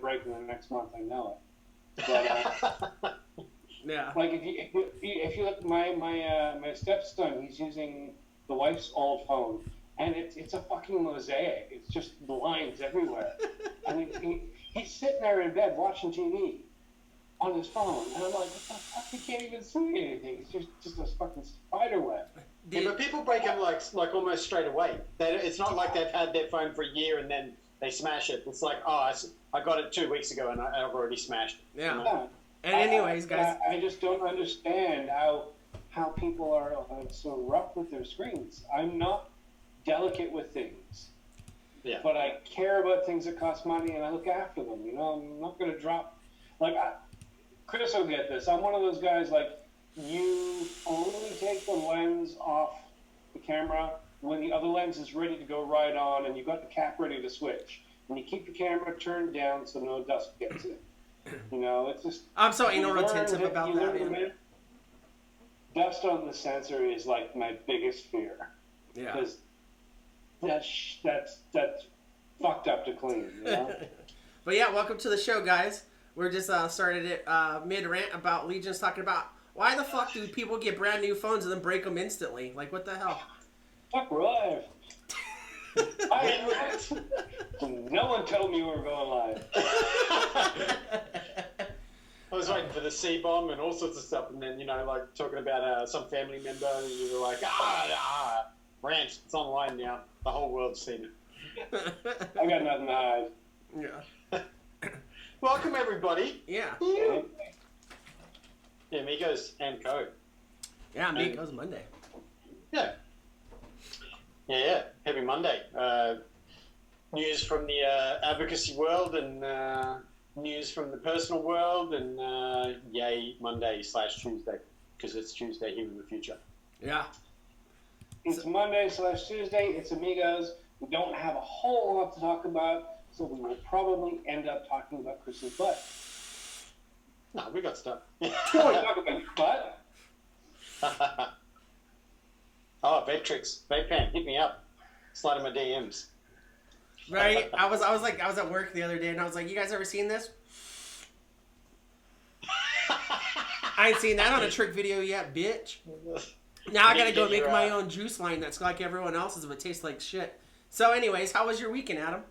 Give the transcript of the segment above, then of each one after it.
break in the next month. I know it. But Yeah. like if you look at my stepson, he's using the wife's old phone, and it's a fucking mosaic. It's just lines everywhere. And he's sitting there in bed watching TV on his phone, and I'm like, what the fuck? He can't even see anything. It's just a fucking spider web. Yeah, but people break them like almost straight away. It's not like they've had their phone for a year and then they smash it. It's like, oh, I got it 2 weeks ago and I've already smashed it. Yeah. You know? And anyways, guys, I just don't understand how people are so rough with their screens. I'm not delicate with things, but I care about things that cost money and I look after them. You know, I'm not going to drop. Like, Chris will get this. I'm one of those guys, like, you only take the lens off the camera when the other lens is ready to go right on and you've got the cap ready to switch. And you keep the camera turned down so no dust gets in. You know, it's just... I'm so anal retentive about that, man. Dust on the sensor is, like, my biggest fear. Yeah. Because that's fucked up to clean, you know? But yeah, welcome to the show, guys. We're just started it mid-rant about Legion's talking about why the fuck do people get brand new phones and then break them instantly? Like, what the hell? Fuck live. No one told me we were going live. I was waiting for the C-bomb and all sorts of stuff, and then, you know, like, talking about some family member, and you were like, rant, it's online now. The whole world's seen it. I got nothing to hide. Yeah. Welcome, everybody. Yeah. Yeah, Amigos and Co. Yeah, Amigos Monday. Yeah. Yeah. Happy Monday. News from the advocacy world and news from the personal world and yay Monday/Tuesday because it's Tuesday here in the future. Yeah. It's Monday/Tuesday. It's Amigos. We don't have a whole lot to talk about, so we will probably end up talking about Chris's butt. No, we got stuff. Sure, talk about your butt. Oh, vape tricks, vape pen, hit me up. Slide in my DMs. Right? I was at work the other day and I was like, you guys ever seen this? I ain't seen that on a trick video yet, bitch. Now I gotta go make my own juice line that's like everyone else's but tastes like shit. So anyways, how was your weekend, Adam?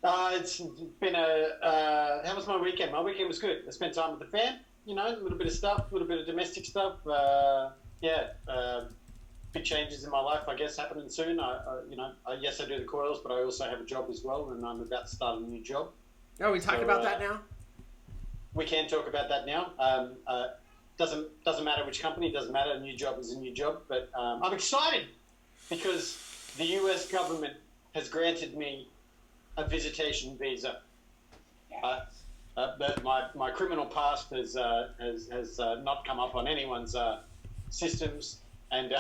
It's been how was my weekend? My weekend was good. I spent time with the fam, you know, a little bit of stuff, a little bit of domestic stuff. Big changes in my life, I guess, happening soon. Yes, I do the coils, but I also have a job as well, and I'm about to start a new job. Oh, we talk about that now? We can talk about that now. Doesn't matter which company, doesn't matter. A new job is a new job, but I'm excited because the U.S. government has granted me a visitation visa. But my criminal past has not come up on anyone's systems, and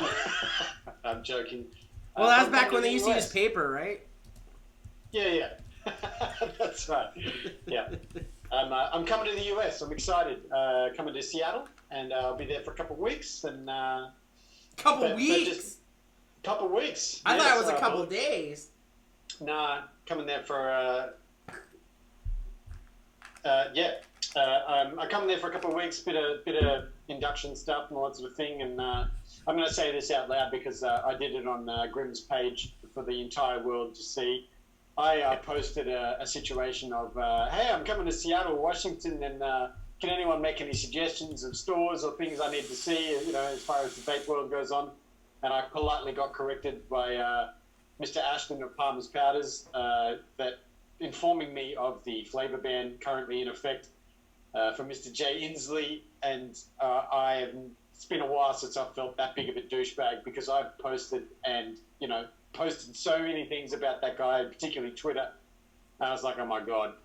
I'm joking. Well, that's back when they used to use paper, right? Yeah. That's right. Yeah. I'm coming to the US. I'm excited. Coming to Seattle, and I'll be there for a couple of weeks. And couple weeks. Couple weeks. I thought it was a couple of days. Nah, coming there for I come there for a couple of weeks, bit of induction stuff and all that sort of thing. And I'm going to say this out loud because I did it on Grimm's page for the entire world to see. I posted a situation of, hey, I'm coming to Seattle, Washington, and can anyone make any suggestions of stores or things I need to see, you know, as far as the vape world goes on? And I politely got corrected by Mr. Ashton of Palmer's Powders, that informing me of the flavor ban currently in effect from Mr. Jay Inslee, and it's been a while since I've felt that big of a douchebag because I've posted so many things about that guy, particularly Twitter, and I was like, oh my god,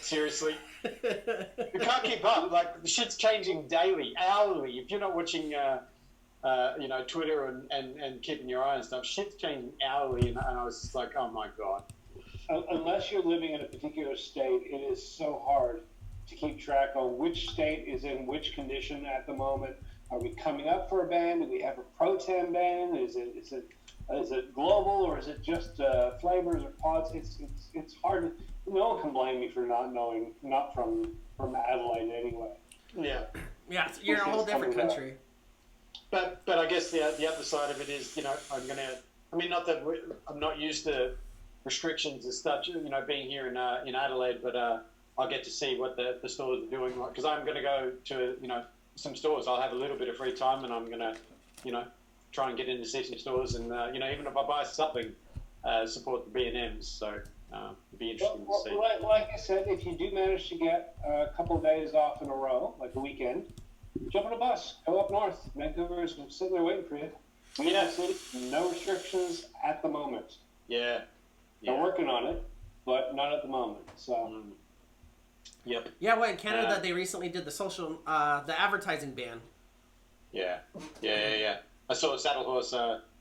seriously? You can't keep up. Like, the shit's changing daily, hourly. If you're not watching Twitter and keeping your eye on stuff, shit's changing hourly, and I was just like, oh my god. Unless you're living in a particular state, it is so hard to keep track on which state is in which condition at the moment. Are we coming up for a ban? Do we have a pro-tem ban? Is it Is it global or is it just flavors or pods? It's hard. No one can blame me for not knowing. Not from Adelaide anyway. Yeah. Yeah, so you're in a whole different country. But I guess the other side of it is, I'm gonna. I mean, not that I'm not used to restrictions as such, being here in Adelaide, but I'll get to see what the stores are doing, because I'm going to go to some stores. I'll have a little bit of free time, and I'm going to try and get in to see some stores, and even if I buy something, support the B&Ms. So it'll be interesting to see. Like I said, if you do manage to get a couple of days off in a row, like a weekend, jump on a bus, go up north. Vancouver is sitting there waiting for you. Yeah. No restrictions at the moment. Yeah. They're working on it, but not at the moment. So. Yep. Yeah, well, in Canada, they recently did the advertising ban. Yeah. I saw Saddle Horse.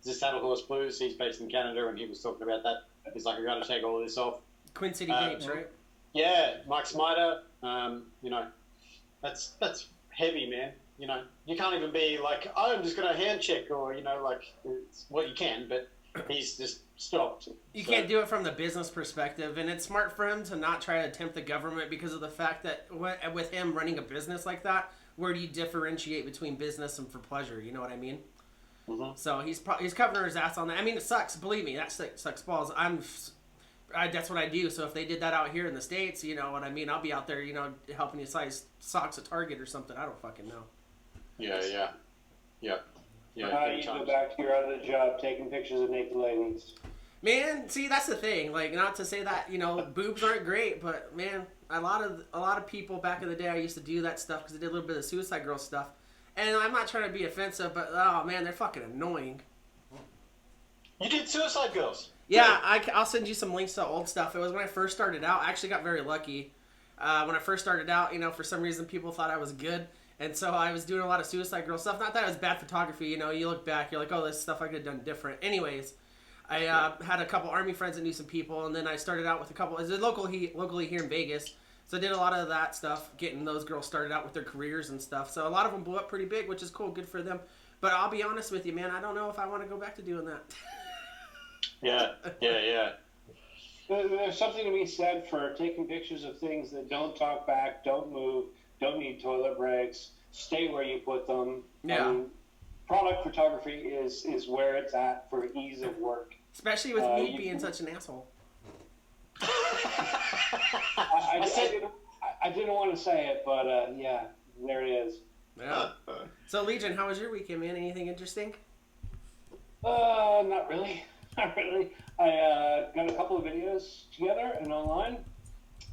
This Saddle Horse Blues. He's based in Canada, and he was talking about that. He's like, I got to take all this off. Queen City Games, right? Yeah, Mike Smiter. That's heavy, man. You can't even be like, oh, I'm just going to hand check, or you can, but he's just stopped. You can't do it from the business perspective, and it's smart for him to not try to tempt the government, because of the fact that with him running a business like that, where do you differentiate between business and for pleasure? You know what I mean? Mm-hmm. So he's covering his ass on that. I mean, it sucks. Believe me, that sucks balls. That's what I do. So if they did that out here in the States, you know what I mean? I'll be out there, helping you size socks at Target or something. I don't fucking know. Yeah. How do you go back to your other job taking pictures of naked ladies? Man, see, that's the thing. Like, not to say that boobs aren't great, but man, a lot of people back in the day, I used to do that stuff because I did a little bit of Suicide Girl stuff. And I'm not trying to be offensive, but oh man, they're fucking annoying. You did Suicide Girls? Yeah, I'll send you some links to old stuff. It was when I first started out. I actually got very lucky. When I first started out, for some reason people thought I was good. And so I was doing a lot of Suicide Girl stuff. Not that it was bad photography, you look back, you're like, oh, this stuff I could have done different. Anyways, I had a couple Army friends that knew some people, and then I started out with a couple, locally here in Vegas. So I did a lot of that stuff, getting those girls started out with their careers and stuff. So a lot of them blew up pretty big, which is cool, good for them. But I'll be honest with you, man, I don't know if I want to go back to doing that. Yeah. There's something to be said for taking pictures of things that don't talk back, don't move, don't need toilet breaks, stay where you put them. Yeah. Product photography is where it's at for ease of work. Especially with me being such an asshole. I didn't want to say it, but yeah, there it is. Yeah. So, Legion, how was your weekend, man? Anything interesting? Not really. Not really. I got a couple of videos together and online.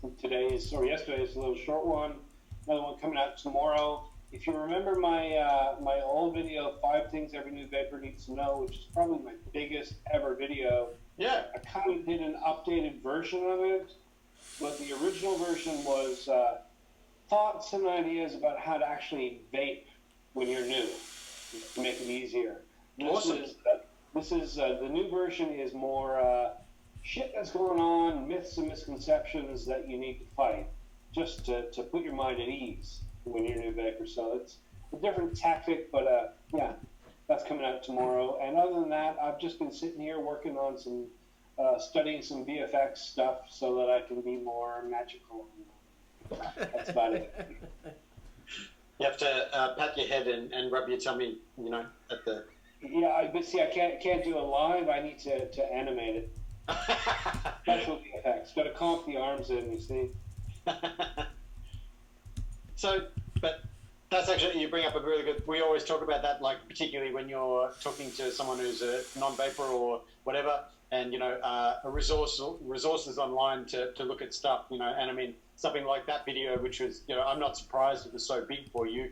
Yesterday's a little short one. Another one coming out tomorrow. If you remember my old video, 5 Things Every New Vapor Needs to Know, which is probably my biggest ever video. Yeah. I kind of did an updated version of it, but the original version was thoughts and ideas about how to actually vape when you're new, to make it easier. Awesome. This is the new version is more shit that's going on, myths and misconceptions that you need to fight, just to put your mind at ease when you're a new vapor. So it's a different tactic, but yeah, that's coming out tomorrow. And other than that, I've just been sitting here working on some, studying some VFX stuff so that I can be more magical. That's about it. You have to pat your head and rub your tummy, at the... Yeah, but see, I can't do it live. I need to animate it. Special VFX. Got to comp the arms in, you see. So, but that's actually, you bring up a really good, we always talk about that, like, particularly when you're talking to someone who's a non-vapor or whatever, and, resources online to look at stuff, and I mean, something like that video, which was, I'm not surprised it was so big for you.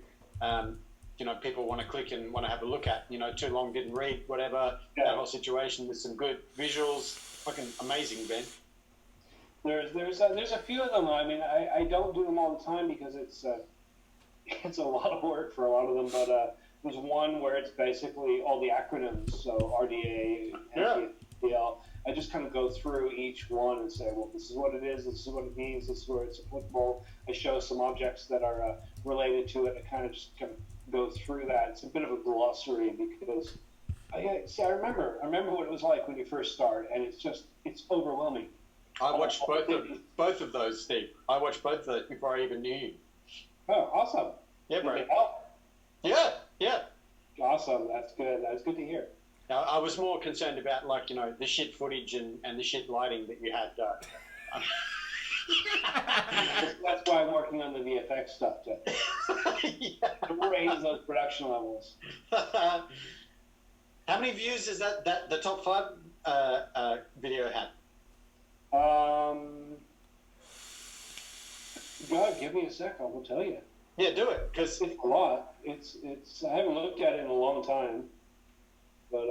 People want to click and want to have a look at, too long didn't read, whatever, yeah. That whole situation with some good visuals, fucking amazing, Ben. There's a few of them. I mean, I don't do them all the time because it's a lot of work for a lot of them, but there's one where it's basically all the acronyms, so RDA, NPL. I just kind of go through each one and say, well, this is what it is, this is what it means, this is where it's applicable. I show some objects that are related to it. I kind of just go through that. It's a bit of a glossary because See, I remember what it was like when you first start, and it's overwhelming. I watched both of those, Steve. I watched both of those before I even knew you. Oh, awesome. Yeah, Did bro. they help? Yeah. Awesome. That's good. That's good to hear. Now, I was more concerned about, like, the shit footage and the shit lighting that you had. That's why I'm working on the VFX stuff to raise those production levels. How many views is that the top 5 video had? God, give me a sec. I will tell you. Yeah, do it, because it's a lot. It's. I haven't looked at it in a long time, but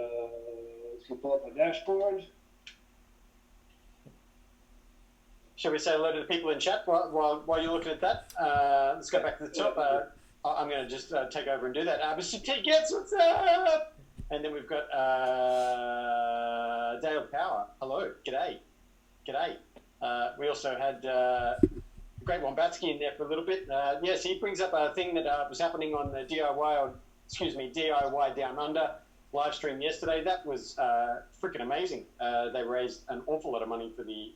let's pull up my dashboard. Shall we say hello to the people in chat while you're looking at that? Let's go back to the top. I'm going to just take over and do that. Mr. T Gets, what's up? And then we've got Dale Power. Hello. G'day. We also had Great Wombatsky in there for a little bit. Yes, he brings up a thing that was happening on the DIY Down Under live stream yesterday. That was freaking amazing. They raised an awful lot of money for the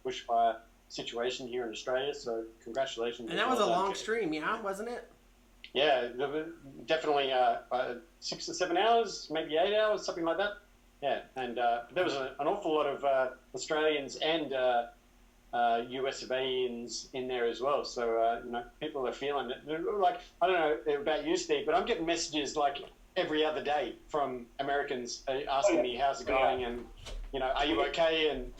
bushfire situation here in Australia, so congratulations. And that was a long stream, yeah, wasn't it? Yeah, definitely 6 or 7 hours, maybe 8 hours, something like that. Yeah, and there was an awful lot of Australians and US Surveyors in there as well. So, people are feeling it. Like, I don't know about you, Steve, but I'm getting messages like every other day from Americans asking me how's it going and, are you okay? And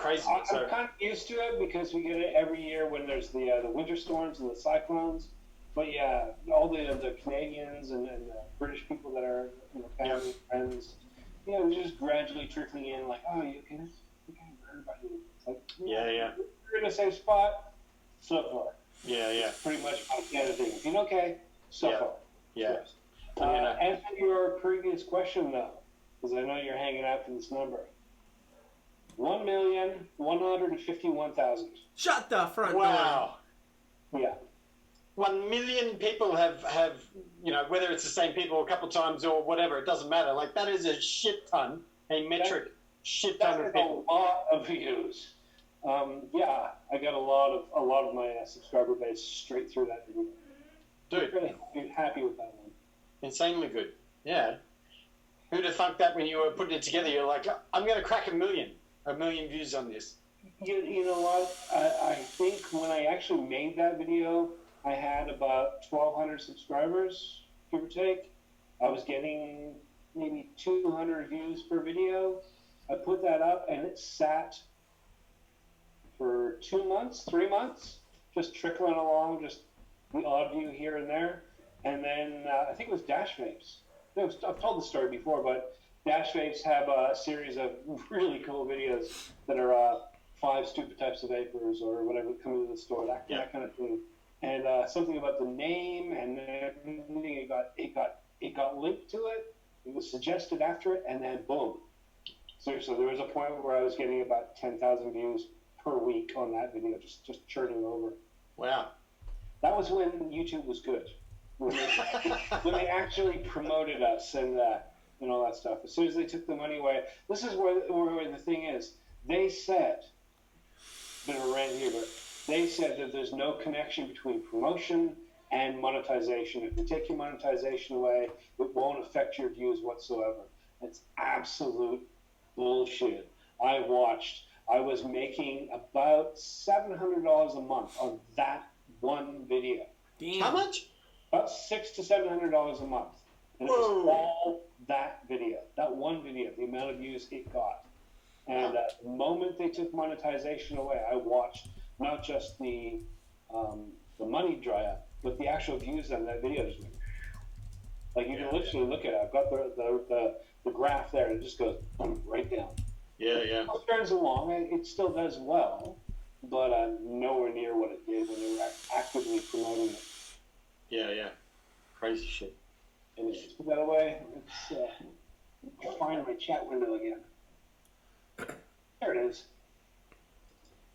crazy. I'm kind of used to it because we get it every year when there's the winter storms and the cyclones. But yeah, all the Canadians and the British people that are family friends, just gradually trickling in like, oh, you okay? Everybody. Like, yeah. You're in the same spot, so far. Yeah. Pretty much my kind of thing. Feeling okay, so far. Yeah. Answer your previous question though, because I know you're hanging out for this number. 1,151,000. Shut the front door. Wow. Yeah. 1 million people have whether it's the same people a couple times or whatever, it doesn't matter. Like, that is a shit ton, a metric shit ton of people. A lot of views. I got a lot of my subscriber base straight through that video. Dude, I'm really happy with that one. Insanely good. Yeah. Who'd have thunk that when you were putting it together? You're like, I'm going to crack a million views on this. You know what? I think when I actually made that video, I had about 1,200 subscribers, give or take. I was getting maybe 200 views per video. I put that up, and it sat for 2 months, 3 months, just trickling along, just the odd view here and there. And then I think it was Dash Vapes. I've told the story before, but Dash Vapes have a series of really cool videos that are 5 stupid types of vapors or whatever coming to the store, that kind of thing. And something about the name and everything, it got linked to it. It was suggested after it, and then boom. So there was a point where I was getting about 10,000 views per week on that video, just churning over. Wow. That was when YouTube was good. When they actually promoted us and all that stuff. As soon as they took the money away, this is where the thing is. They said, bit of a rant here, but they said that there's no connection between promotion and monetization. If they take your monetization away, it won't affect your views whatsoever. It's absolute bullshit. I was making about $700 a month on that one video. Damn. How much? About $600 to $700 a month. And it was all that video, that one video, the amount of views it got. And the moment they took monetization away, I watched not just the money dry up, but the actual views on that video just went. Like, you can literally look at it. I've got the graph there, and it just goes right down. Yeah. It turns along, it still does well, but nowhere near what it did when they were actively promoting it. Yeah. Crazy shit. And it's put that away. It's find my chat window again. There it is.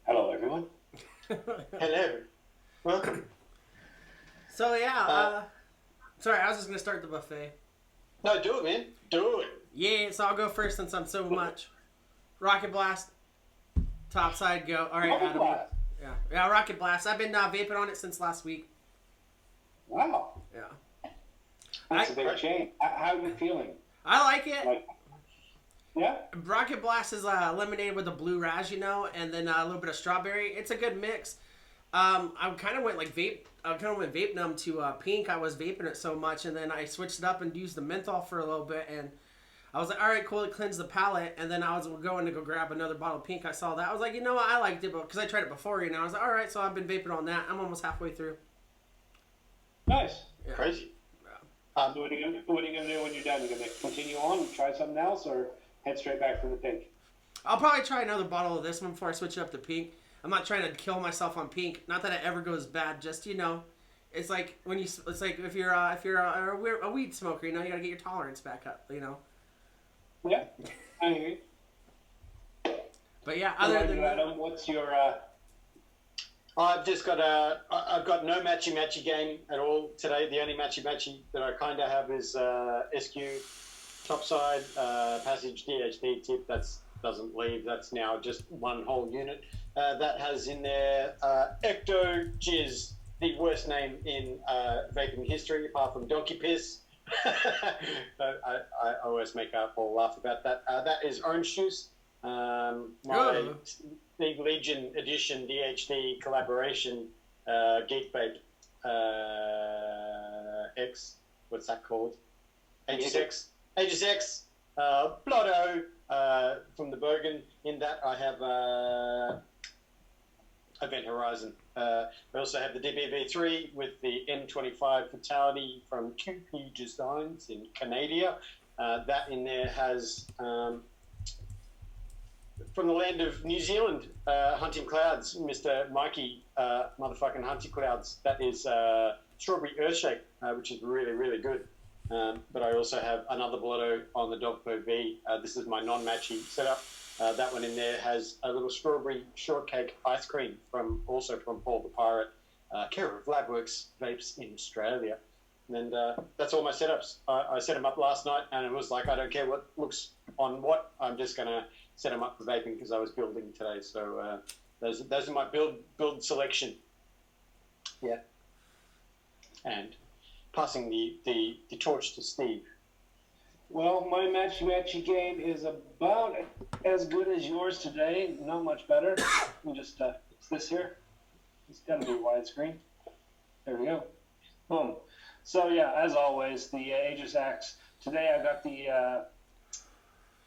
Hello, everyone. Hello. Welcome. So sorry, I was just gonna start the buffet. No, do it, man. Do it. Yeah, so I'll go first since I'm so much. Rocket Blast. Top side, go. All right, Rocket Adam. Blast. Yeah, Rocket Blast. I've been vaping on it since last week. Wow. Yeah. That's a big change. How are you feeling? I like it. Yeah? Rocket Blast is lemonade with a blue raz, and then a little bit of strawberry. It's a good mix. I kind of went vape numb to pink. I was vaping it so much, and then I switched it up and used the menthol for a little bit, and I was like, all right, cool, it cleansed the palate. And then I was going to go grab another bottle of pink. I saw that. I was like, you know what? I liked it, because I tried it before, I was like, all right, so I've been vaping on that. I'm almost halfway through. Nice. Yeah. Crazy. So what are you gonna do when you're done? You gonna continue on and try something else, or head straight back for the pink? I'll probably try another bottle of this one before I switch it up to pink. I'm not trying to kill myself on pink. Not that it ever goes bad. Just it's like it's like if you're a weed smoker, you gotta get your tolerance back up. Yeah, I hear you. But yeah, other than that, Adam, what's your? I've just got I've got no matchy game at all today. The only matchy that I kind of have is SQ topside passage DHD tip. That's doesn't leave. That's now just one whole unit. That has in there Ecto Jizz, the worst name in vaping history, apart from Donkey Piss. I always make Paul laugh about that. That is Orange Juice. My Big Legion Edition DHD collaboration Geek Vape X. What's that called? Aegis X. Blotto from the Bergen. In that I have Event Horizon. I also have the DBV3 with the M25 Fatality from QP Designs in Canada. That in there has from the land of New Zealand, Hunting Clouds, Mr. Mikey, motherfucking Hunting Clouds. That is Strawberry Earthshake, which is really, really good. But I also have another Blotto on the Dogpo V. This is my non-matchy setup. That one in there has a little strawberry shortcake ice cream from Paul the Pirate, care of Labworks Vapes in Australia. And that's all my setups. I set them up last night, and it was like, I don't care what looks on what. I'm just going to set them up for vaping because I was building today. So those are my build selection. Yeah. And passing the torch to Steve. Well, my matchy game is about as good as yours today. Not much better. Let me just it's this here. It's got to be widescreen. There we go. Boom. So yeah, as always, the Aegis X. Today I got the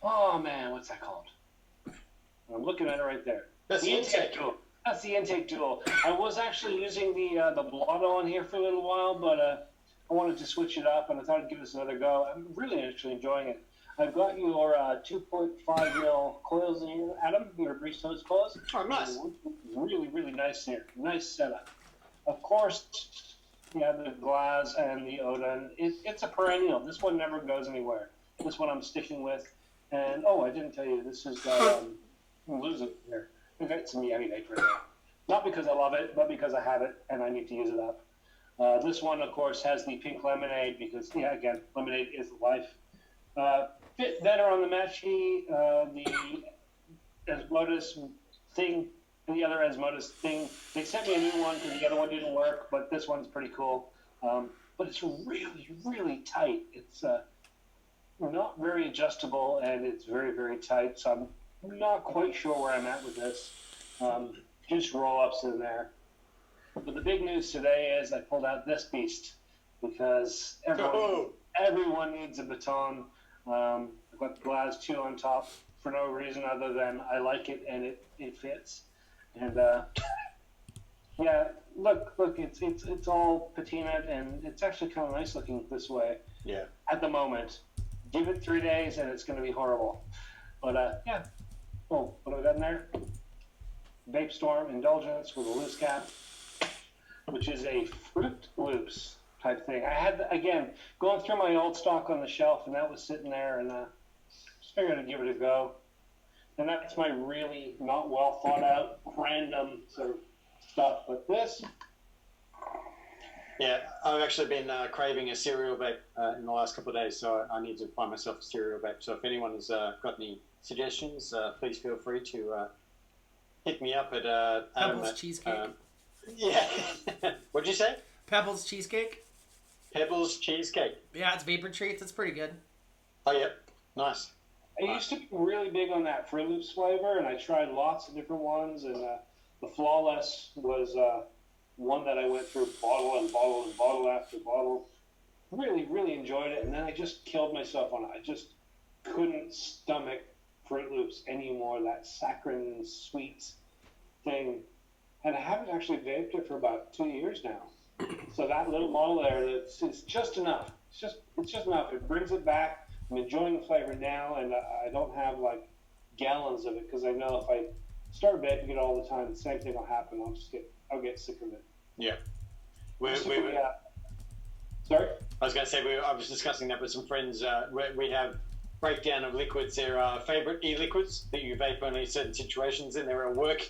oh man, what's that called? I'm looking at it right there. That's the intake tool. That's the intake tool. I was actually using the Blotto on here for a little while, but I wanted to switch it up, and I thought I'd give this another go. I'm really actually enjoying it. I've got your 2.5 mil coils in here, Adam, your Breeze Toast coils. Oh, nice. Really, really nice here. Nice setup. Of course, you have the Glass and the Odin. It's a perennial. This one never goes anywhere. This one I'm sticking with. And, I didn't tell you, this is I'm losing it here. I've got some Yummy Vape right now. Not because I love it, but because I have it, and I need to use it up. This one, of course, has the pink lemonade because, again, lemonade is life. Fit better on the matchy, the Asmodeus thing, and the other Asmodeus thing. They sent me a new one because the other one didn't work, but this one's pretty cool. But it's really, really tight. It's not very adjustable, and it's very, very tight. So I'm not quite sure where I'm at with this. Just roll-ups in there. But the big news today is I pulled out this beast because everyone needs a baton. I've got the Glass 2 on top for no reason other than I like it and it fits. And look, it's all patinaed and it's actually kind of nice looking this way. Yeah. At the moment, give it 3 days and it's going to be horrible. But Oh, what have I got in there? Vape Storm Indulgence with a loose cap, which is a Fruit Loops type thing. I had, again, going through my old stock on the shelf, and that was sitting there, and just figured I'd give it a go. And that's my really not well thought out, random sort of stuff. But this Yeah, I've actually been craving a cereal vape in the last couple of days, so I need to find myself a cereal vape. So if anyone has got any suggestions, please feel free to hit me up at Adam Pebbles at, cheesecake. yeah. What'd you say? Pebbles cheesecake. Pebbles cheesecake. Yeah, it's vapor treats. It's pretty good. Oh, yep. Nice. I used to be really big on that Fruit Loops flavor, and I tried lots of different ones, and the Flawless was one that I went through bottle and bottle and bottle after bottle. Really, really enjoyed it, and then I just killed myself on it. I just couldn't stomach Fruit Loops anymore, that saccharine sweet thing. And I haven't actually vaped it for about 2 years now. So that little bottle there, it's just enough. It's just enough. It brings it back. I'm enjoying the flavor now, and I don't have like gallons of it because I know if I start vaping it all the time, the same thing will happen. I'll get sick of it. Yeah. Sorry? I was going to say, I was discussing that with some friends. We have breakdown of liquids. There are favourite e-liquids that you vape only in certain situations, and there are work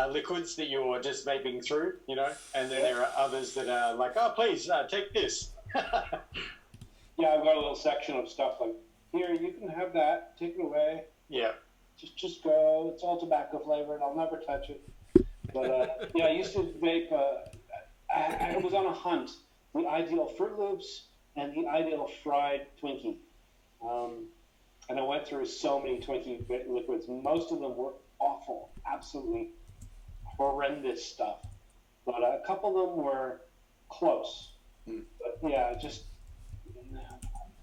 liquids that you're just vaping through, and then there are others that are like, oh, please, take this. Yeah, I've got a little section of stuff like, here, you can have that, take it away. Yeah. Just go. It's all tobacco flavored. I'll never touch it. But, yeah, I used to vape. I was on a hunt. The ideal Fruit Loops and the ideal fried Twinkie. And I went through so many Twinkie liquids. Most of them were awful, absolutely horrendous stuff. But a couple of them were close. But yeah,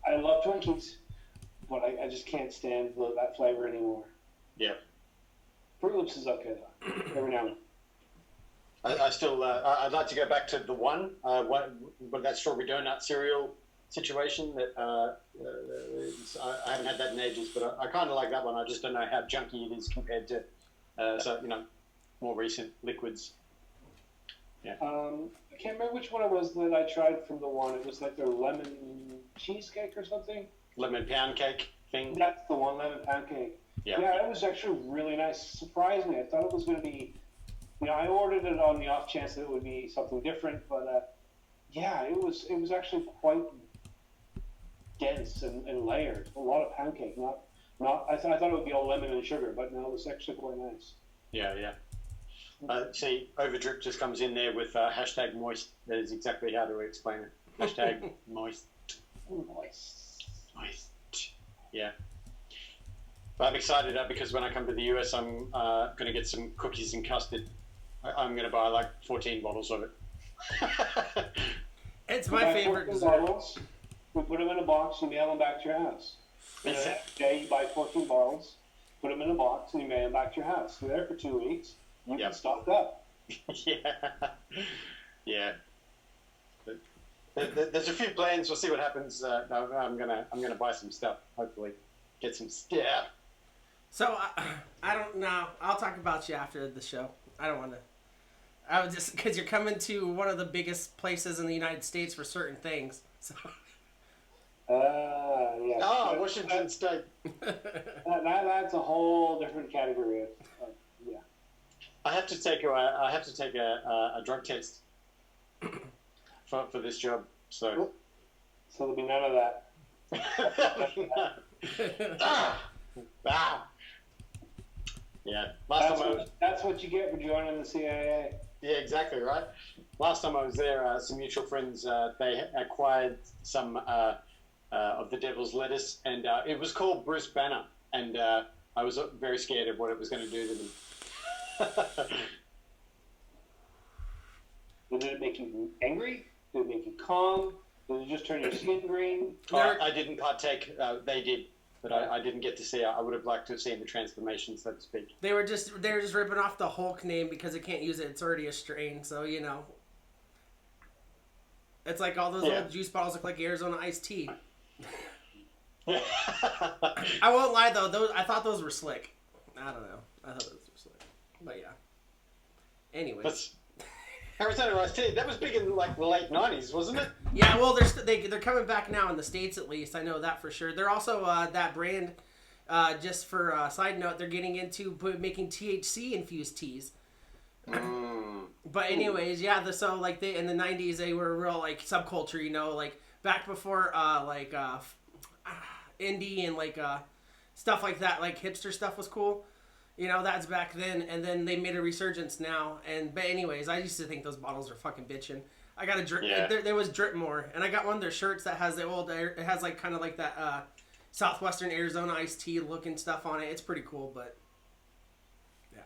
I love Twinkies, but I just can't stand that flavor anymore. Yeah. Fruit Loops is okay though, every now and then. I still, I'd like to go back to the one that strawberry donut cereal situation that I haven't had that in ages, but I kind of like that one. I just don't know how junky it is compared to, more recent liquids. Yeah. I can't remember which one it was that I tried from the one. It was like their lemon cheesecake or something. Lemon pound cake thing. That's the one, lemon pound cake. Yeah. Yeah, it was actually really nice. Surprised me. I thought it was going to be, I ordered it on the off chance that it would be something different, but yeah, it was actually quite dense and layered. A lot of pound cake. I thought it would be all lemon and sugar, but no, it was actually quite nice. Yeah, yeah. See, Overdrip just comes in there with hashtag moist. That is exactly how to explain it. Hashtag moist. Moist. Yeah. But I'm excited because when I come to the US, I'm going to get some cookies and custard. I'm going to buy like 14 bottles of it. It's my favorite dessert. Bottles, we put them in a box and mail them back to your house. The next day, you buy 14 bottles, put them in a box, and you mail them back to your house. You're there for 2 weeks. You can stock up. Yeah. There's a few plans. We'll see what happens. I'm gonna buy some stuff. Hopefully, get some stuff. So I don't know. I'll talk about you after the show. I don't want to. I would just because you're coming to one of the biggest places in the United States for certain things. So. Yeah. Oh, Washington State. That's a whole different category of yeah. I have to take a drug test for this job. So there'll be none of that. Yeah. That's what you get for joining the CIA. Yeah, exactly right. Last time I was there, some mutual friends they acquired some of the devil's lettuce, and it was called Bruce Banner, and I was very scared of what it was going to do to them. Did it make you angry? Did it make you calm? Did it just turn your skin green? I didn't partake. They did, but I didn't get to see. I would have liked to have seen the transformation, so to speak. They were just ripping off the Hulk name because it can't use it. It's already a strain, so It's like all those old juice bottles look like Arizona iced tea. I won't lie though; I thought those were slick. I don't know. I thought those were slick, but yeah. Anyways. Arizona iced tea. That was big in like the late '90s, wasn't it? Yeah, well, they're coming back now in the States at least. I know that for sure. They're also that brand. Just for a side note, they're getting into making THC infused teas. But anyways, yeah. So like they in the '90s, they were real like subculture. You know, like back before indie and like stuff like that, like hipster stuff was cool. You know, that's back then, and then they made a resurgence now. But anyways, I used to think those bottles are fucking bitchin'. I got a drip. Yeah. There was Drip More, and I got one of their shirts that has the old. It has like kind of like that southwestern Arizona iced tea looking stuff on it. It's pretty cool, but yeah.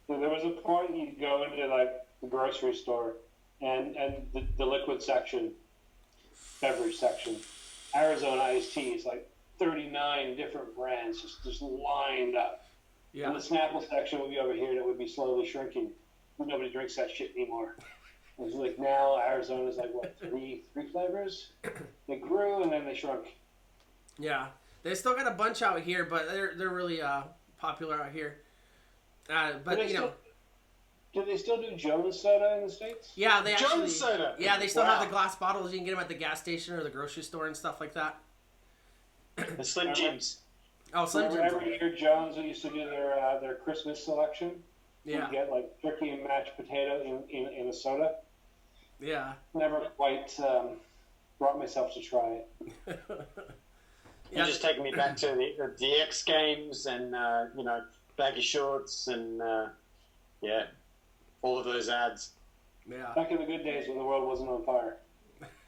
So there was a point you'd go into like the grocery store, and the liquid section, beverage section, Arizona iced teas, like 39 different brands just lined up. Yeah. And the Snapple section would be over here, and it would be slowly shrinking. Nobody drinks that shit anymore. It's like now Arizona's like what, three flavors? They grew and then they shrunk. Yeah, they still got a bunch out here, but they're really popular out here. But you know, do they still do Jones Soda in the States? yeah, they actually. Jones Soda. Yeah, they still have the glass bottles. You can get them at the gas station or the grocery store and stuff like that. The Slim Jims. Oh, Slim Jims. Every year Jones used to do their Christmas selection. Yeah. You get like turkey and mashed potato in a soda. Yeah. Never quite brought myself to try it. You're just taking me back to the X Games and baggy shorts and all of those ads. Yeah. Back in the good days when the world wasn't on fire.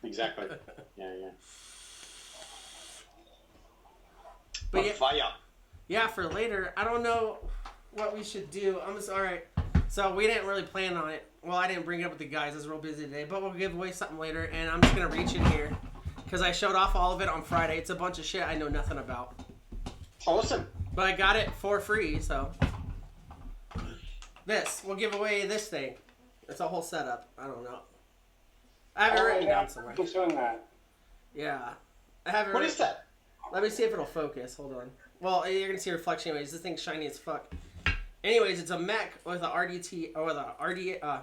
Exactly. Yeah. But On fire. Yeah, for later, I don't know what we should do. All right. So we didn't really plan on it. Well, I didn't bring it up with the guys. I was real busy today. But we'll give away something later, and I'm just gonna reach in here because I showed off all of it on Friday. It's a bunch of shit I know nothing about. Awesome. But I got it for free, so we'll give away this thing. It's a whole setup. I don't know. I have it written down somewhere. Who's doing that? Yeah, I have it. What is that? Let me see if it'll focus. Hold on. Well, you're gonna see a reflection anyways. This thing's shiny as fuck. Anyways, it's a mech with a RDT or the RDA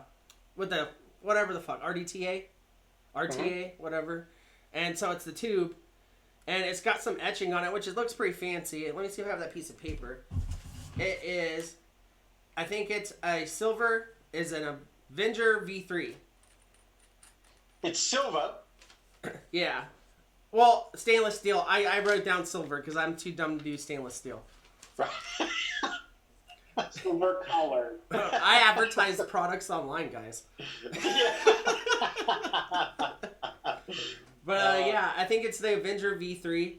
with the whatever the fuck RDTA, whatever. And so it's the tube, and it's got some etching on it, which it looks pretty fancy. Let me see if I have that piece of paper. It is, I think it's a silver. Is an Avenger V3. It's silver. Yeah. Well, stainless steel. I wrote down silver because I'm too dumb to do stainless steel. Right. Silver color. I advertise products online, guys. But yeah, I think it's the Avenger V3,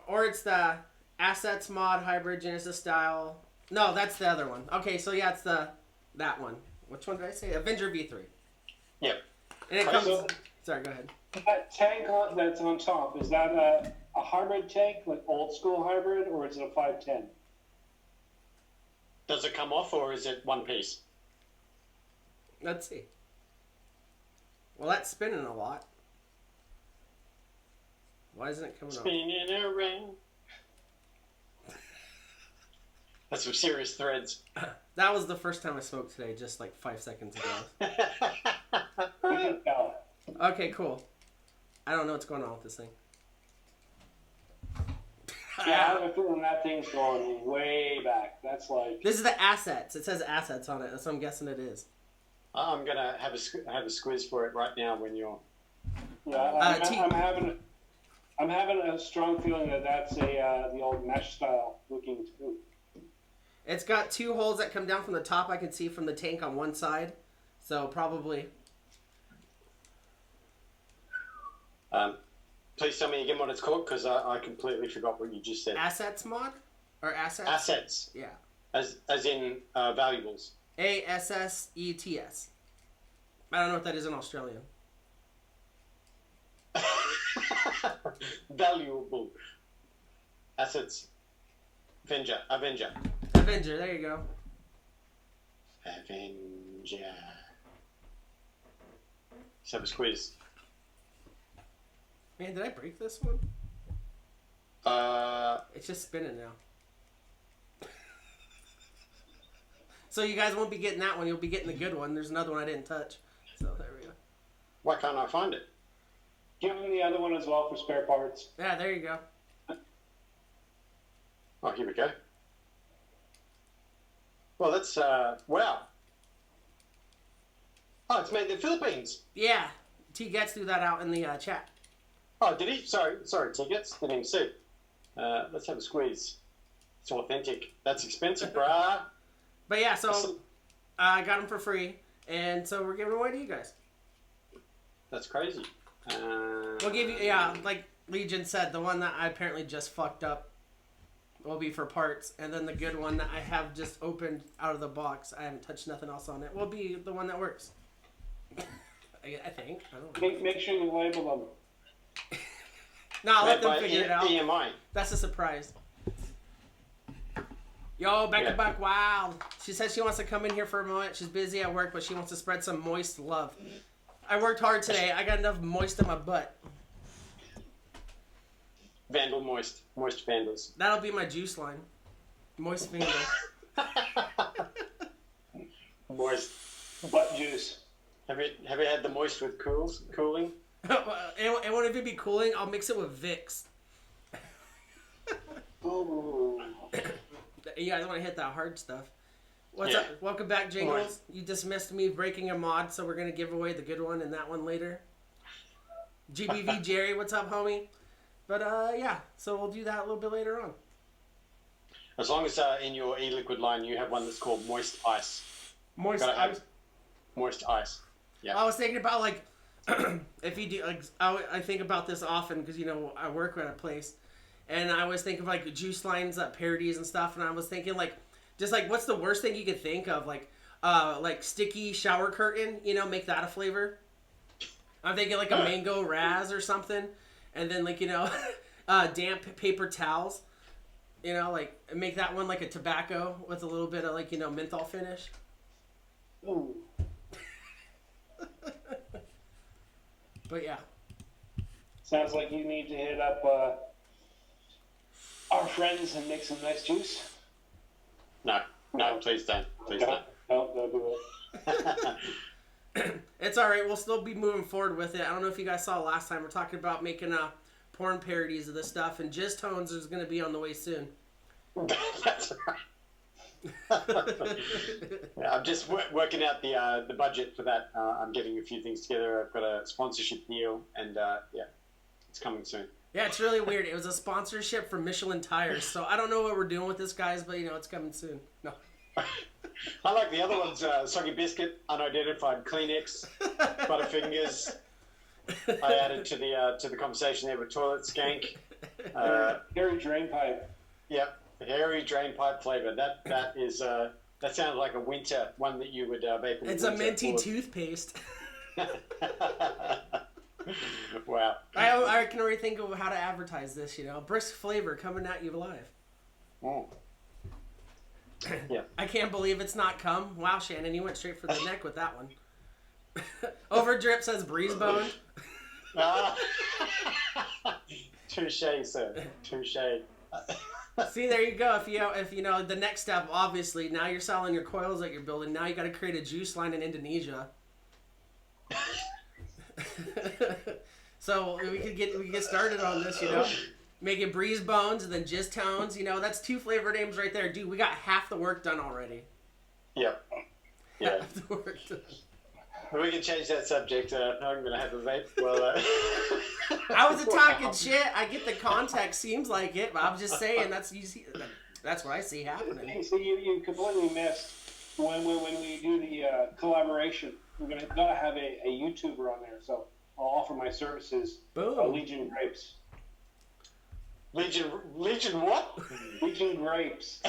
or it's the Assets Mod Hybrid Genesis Style. No, that's the other one. Okay, so yeah, it's that one. Which one did I say? Avenger V3. Yep. And it comes. Sorry, go ahead. That tank that's on top, is that a hybrid tank, like old school hybrid, or is it a 510? Does it come off, or is it one piece? Let's see. Well, that's spinning a lot. Why isn't it coming off? Spinning around. That's some serious threads. That was the first time I smoked today, just like 5 seconds ago. We can tell. Okay, cool. I don't know what's going on with this thing. Yeah, I have a feeling that thing's going way back. That's like... This is the assets. It says assets on it. That's what I'm guessing it is. I'm gonna have a squeeze for it right now when you're. Yeah, I'm having a strong feeling that that's the old mesh style looking too. It's got 2 holes that come down from the top. I can see from the tank on one side, so probably. Please tell me again what it's called, because I completely forgot what you just said. Assets mod, or assets? Assets. Yeah. As in valuables. ASSETS. I don't know what that is in Australian. Valuable. Assets. Avenger. Avenger, there you go. Avenger. Let's have a squeeze. Man, did I break this one? It's just spinning now. So you guys won't be getting that one. You'll be getting the good one. There's another one I didn't touch. So there we go. Why can't I find it? Give them the other one as well for spare parts. Yeah, there you go. Oh, here we go. Well, that's wow. Oh, it's made in the Philippines. Yeah, T Gets threw that out in the chat. Oh, did he? Sorry, T Gets. Didn't even see. Let's have a squeeze. It's authentic. That's expensive, brah. But yeah, so I got them for free, and so we're giving away to you guys. That's crazy. We'll give you, like Legion said, the one that I apparently just fucked up will be for parts, and then the good one that I have just opened out of the box, I haven't touched nothing else on it, will be the one that works. I think. I don't know. Make sure you label them. No, I'll let them figure it out. EMI. That's a surprise. Yo, Becca Buck Wild. She says she wants to come in here for a moment. She's busy at work, but she wants to spread some moist love. I worked hard today. I got enough moist in my butt. Vandal Moist. Moist Vandals. That'll be my juice line. Moist Vandal. Moist. Butt juice. Have you had the moist with cooling? And when it be cooling, I'll mix it with Vicks. Ooh. You guys want to hit that hard stuff. What's up? Welcome back, Jingles. You dismissed me breaking a mod, so we're going to give away the good one and that one later. GBV Jerry, what's up, homie? But, yeah, so we'll do that a little bit later on. As long as in your e-liquid line you have one that's called Moist Ice. Moist Ice? Moist Ice. Yeah. I was thinking about, like, if you do, like, I think about this often because, you know, I work at a place. And I always think of, like, juice lines, parodies and stuff. And I was thinking, like, just, like, what's the worst thing you could think of? Like sticky shower curtain, you know, make that a flavor. I'm thinking, like, a mango raz or something. And then, like, you know, damp paper towels. You know, like, make that one, like, a tobacco with a little bit of, like, you know, menthol finish. Ooh. But, yeah. Sounds like you need to hit up our friends and make some nice juice. No, please don't. Please don't. Don't do it. It's all right. We'll still be moving forward with it. I don't know if you guys saw last time. We're talking about making porn parodies of this stuff, and Jizz Tones is going to be on the way soon. That's right. Yeah, I'm just working out the budget for that. I'm getting a few things together. I've got a sponsorship deal, and yeah, it's coming soon. Yeah, it's really weird. It was a sponsorship for Michelin tires, so I don't know what we're doing with this, guys, but, you know, it's coming soon. No. I like the other ones, Soggy Biscuit, Unidentified Kleenex, Butterfingers. I added to the conversation there with Toilet Skank. Hairy Drain Pipe. Yep, hairy drain pipe flavor. That is that sounds like a winter one that you would vape. It's a minty toothpaste. Wow. I can already think of how to advertise this, you know. Brisk flavor coming at you live. Mm. Yeah. I can't believe it's not cum. Wow, Shannon, you went straight for the neck with that one. Overdrip says breeze bone. Touche, sir. Touche. See, there you go. If you know the next step, obviously, now you're selling your coils that you're building. Now you got to create a juice line in Indonesia. So we could get started on this, you know. Make it breeze bones and then Jizz Tones. You know, that's 2 flavor names right there, dude. We got half the work done already. Yep. Yeah. Half the work done. We can change that subject. I'm gonna have a vape. Well, I was talking shit. I get the context. Seems like it, but I'm just saying that's what I see happening. So you completely missed when we do the collaboration. We're gotta have a YouTuber on there. So I'll offer my services. Boom. Legion Grapes. Legion what? Legion Grapes.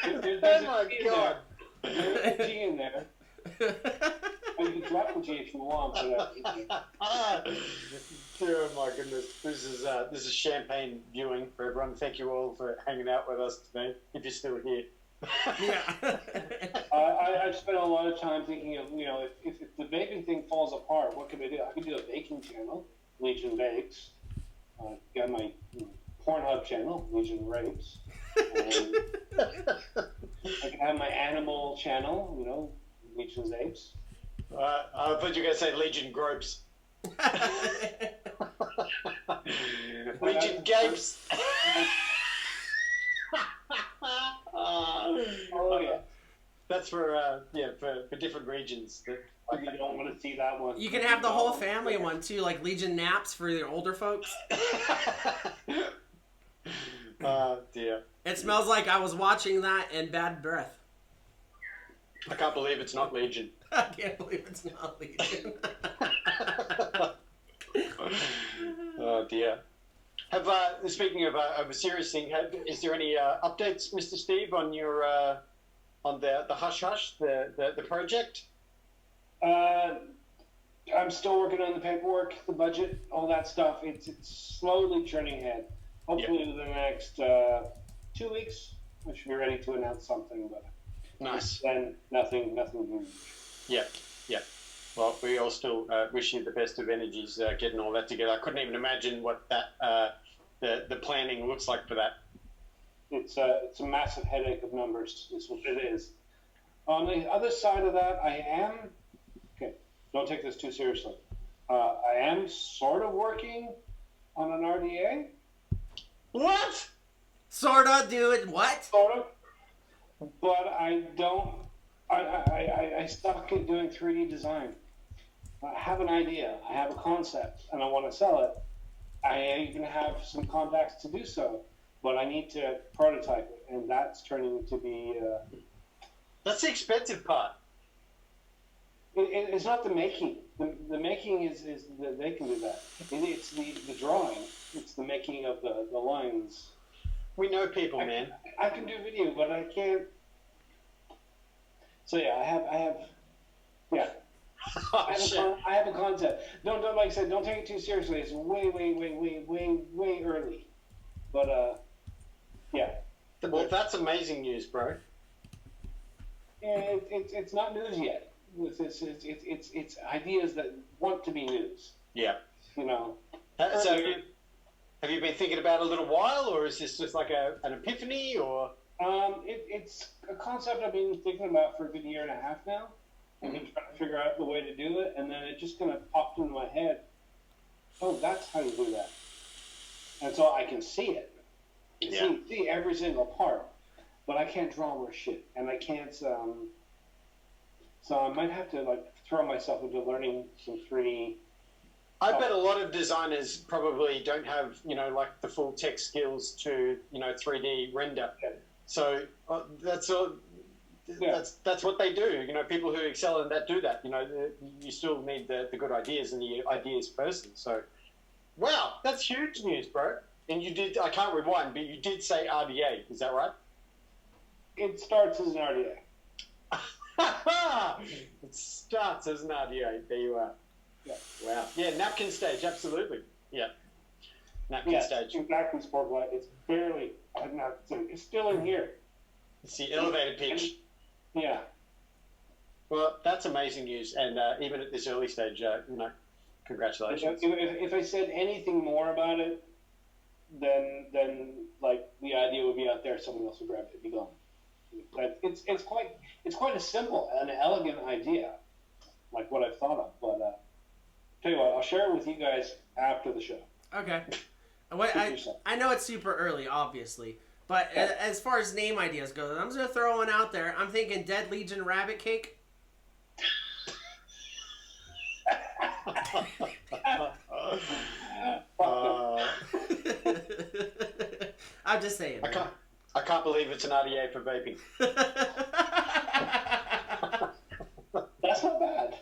There's Oh my god. There's a G in there. You can drop the G if you want. But, oh my goodness, this is champagne viewing for everyone. Thank you all for hanging out with us today. If you're still here. Yeah. I've spent a lot of time thinking of, you know, if the vaping thing falls apart, what can I do? I could do a baking channel, Legion Bakes. Got my Pornhub channel, Legion Rapes. I can have my animal channel, you know, Legion's Apes. I thought you were going to say Legion Gropes. Legion Gapes. Oh, yeah. That's for for different regions. You don't want to see that one. You can have the whole family one too, like Legion naps for your older folks. Oh dear. It smells like I was watching that and bad breath. I can't believe it's not Legion. I can't believe it's not Legion. Oh dear. Have speaking of a serious thing, is there any updates, Mr. Steve, on your on the hush hush the project? I'm still working on the paperwork, the budget, all that stuff. It's slowly churning ahead. Hopefully, within the next 2 weeks, we should be ready to announce something. But nice. Then nothing huge. Yeah. Well, we all still wish you the best of energies getting all that together. I couldn't even imagine what that the planning looks like for that. It's a massive headache of numbers. Is what it is. On the other side of that, I am okay. Don't take this too seriously. I am sort of working on an RDA. What? Sorta, dude. What? Sort of. But I don't. I stuck at doing 3D design. I have an idea. I have a concept, and I want to sell it. I even have some contacts to do so, but I need to prototype it, and that's turning to be. That's the expensive part. It's not the making. The making is they can do that. It's the drawing. It's the making of the lines. We know people, man. I can do video, but I can't. So yeah, I have. Yeah. Oh, I have a concept. Don't like I said. Don't take it too seriously. It's way early, but yeah. Well, that's amazing news, bro. Yeah, it's not news yet. It's ideas that want to be news. Yeah. You know. So have you been thinking about it a little while, or is this just like an epiphany, or? It's a concept I've been thinking about for a good year and a half now. I've been trying to figure out the way to do it, and then it just kind of popped into my head. Oh, that's how you do that. And so I can see it. See every single part, but I can't draw worth shit, and I can't. So I might have to like throw myself into learning some 3D. I bet a lot of designers probably don't have, like the full tech skills to, 3D render. So that's all. Yeah. That's what they do. People who excel in that do that. You still need the good ideas and the ideas person. So, wow, that's huge news, bro. And you did. I can't rewind, but you did say RDA. Is that right? It starts as an RDA. It starts as an RDA. There you are. Yeah. Wow. Yeah, napkin stage, absolutely. Yeah. Napkin stage. Exactly, Sportlight. It's barely. It's still in here. It's the elevated pitch. Yeah. Well, that's amazing news, and even at this early stage, congratulations. If I said anything more about it, then like the idea would be out there, someone else would grab it, and be gone. But it's quite a simple and elegant idea, like what I've thought of. But tell you what, I'll share it with you guys after the show. Okay. I know it's super early, obviously, but as far as name ideas go, I'm just gonna throw one out there. I'm thinking Dead Legion Rabbit Cake. I'm just saying. I can't believe it's an RDA for vaping. That's not bad.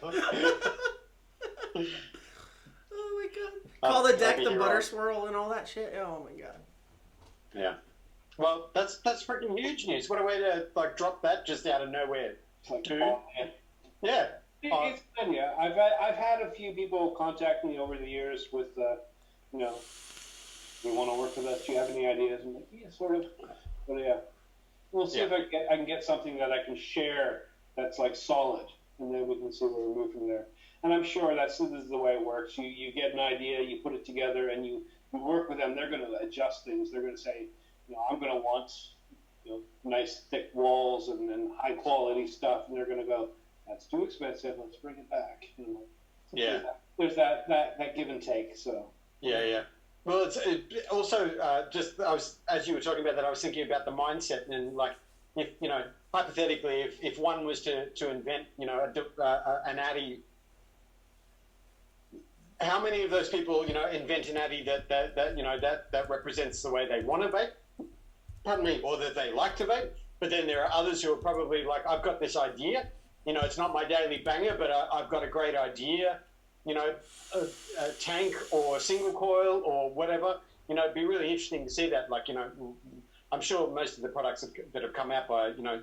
Oh my god! Call the deck the butter swirl and all that shit. Oh my god. Yeah. Well, that's freaking huge news. What a way to like drop that just out of nowhere. Like, yeah. It's fun, yeah. I've had a few people contact me over the years with, we want to work with us. Do you have any ideas? I'm like, yeah, sort of. But yeah, we'll see if I can get something that I can share that's like solid, and then we can see where we move from there. And I'm sure this is the way it works. You get an idea, you put it together, and you work with them. They're going to adjust things. They're going to say, I'm going to want, nice thick walls and high quality stuff, and they're going to go, that's too expensive. Let's bring it back. Yeah. There's that give and take. So. Yeah. Well, it's also as you were talking about that, I was thinking about the mindset and like if hypothetically, if one was to invent, you know, an Addy, how many of those people, you know, invent an Addy that you know, that represents the way they want to vape, pardon me, or that they like to vape? But then there are others who are probably like, I've got this idea, you know, it's not my daily banger, but I've got a great idea, you know, a tank or a single coil or whatever. You know, it'd be really interesting to see that. Like, you know, I'm sure most of the products that have come out by, you know,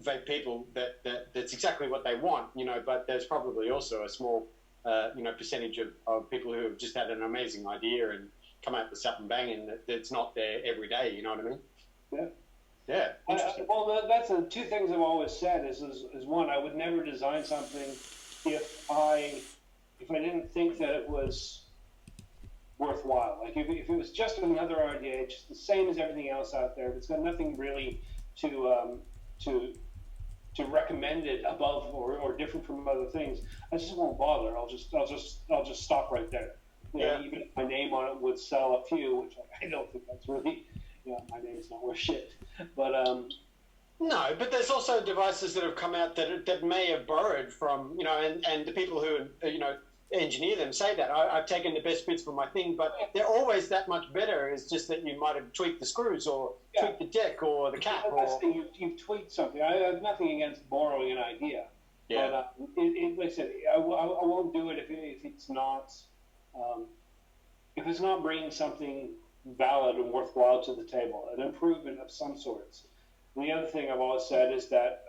vape people, that's exactly what they want, you know, but there's probably also a small, you know, percentage of people who have just had an amazing idea and come out with something banging that's not there every day, you know what I mean? Yeah. Yeah. Well, that's the two things I've always said is one, I would never design something if I didn't think that it was worthwhile. Like if it was just another idea, just the same as everything else out there, if it's got nothing really to recommend it above or different from other things, I just won't bother. I'll just stop right there. You know, even if my name on it would sell a few, which I don't think that's really, you know, my name's not worth shit. But no, but there's also devices that have come out that may have borrowed from, you know, and the people who, you know, engineer them say that I've taken the best bits from my thing, but they're always that much better. It's just that you might have tweaked the screws or tweaked the deck or the cap. You've tweaked something. I have nothing against borrowing an idea. Yeah. But like I said, I won't do it if it's not bringing something valid and worthwhile to the table, an improvement of some sorts. And the other thing I've always said is that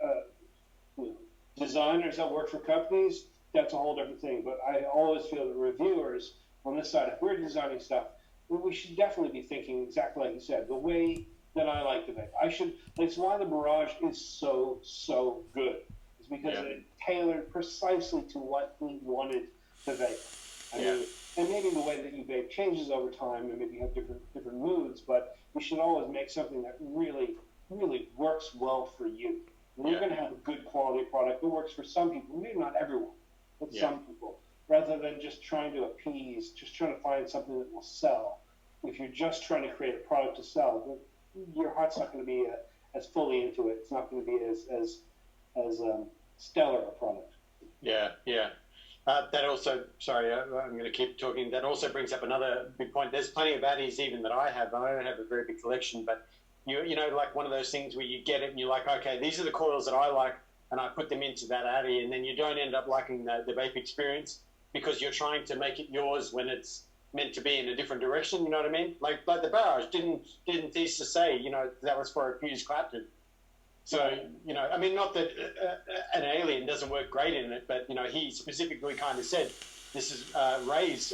you know, designers that work for companies, that's a whole different thing. But I always feel that reviewers on this side, if we're designing stuff, we should definitely be thinking exactly like you said, the way that I like to vape. That's why the Barrage is so good. It's because it tailored precisely to what we wanted to vape. I mean, and maybe the way that you vape changes over time, and maybe you have different moods. But we should always make something that really works well for you. And you're going to have a good quality product that works for some people, maybe not everyone, but some people. Rather than just trying to appease, just trying to find something that will sell. If you're just trying to create a product to sell, your heart's not going to be as fully into it. It's not going to be as stellar a product. Yeah. That also, sorry, I'm going to keep talking. That also brings up another big point. There's plenty of Addies even that I have. I don't have a very big collection, but you know, like one of those things where you get it and you're like, okay, these are the coils that I like, and I put them into that Addy, and then you don't end up liking the vape experience because you're trying to make it yours when it's meant to be in a different direction. You know what I mean? Like the Barrage didn't cease to say, you know, that was for a fused Clapton. So, you know, I mean, not that an Alien doesn't work great in it, but, you know, he specifically kind of said, this is Ray's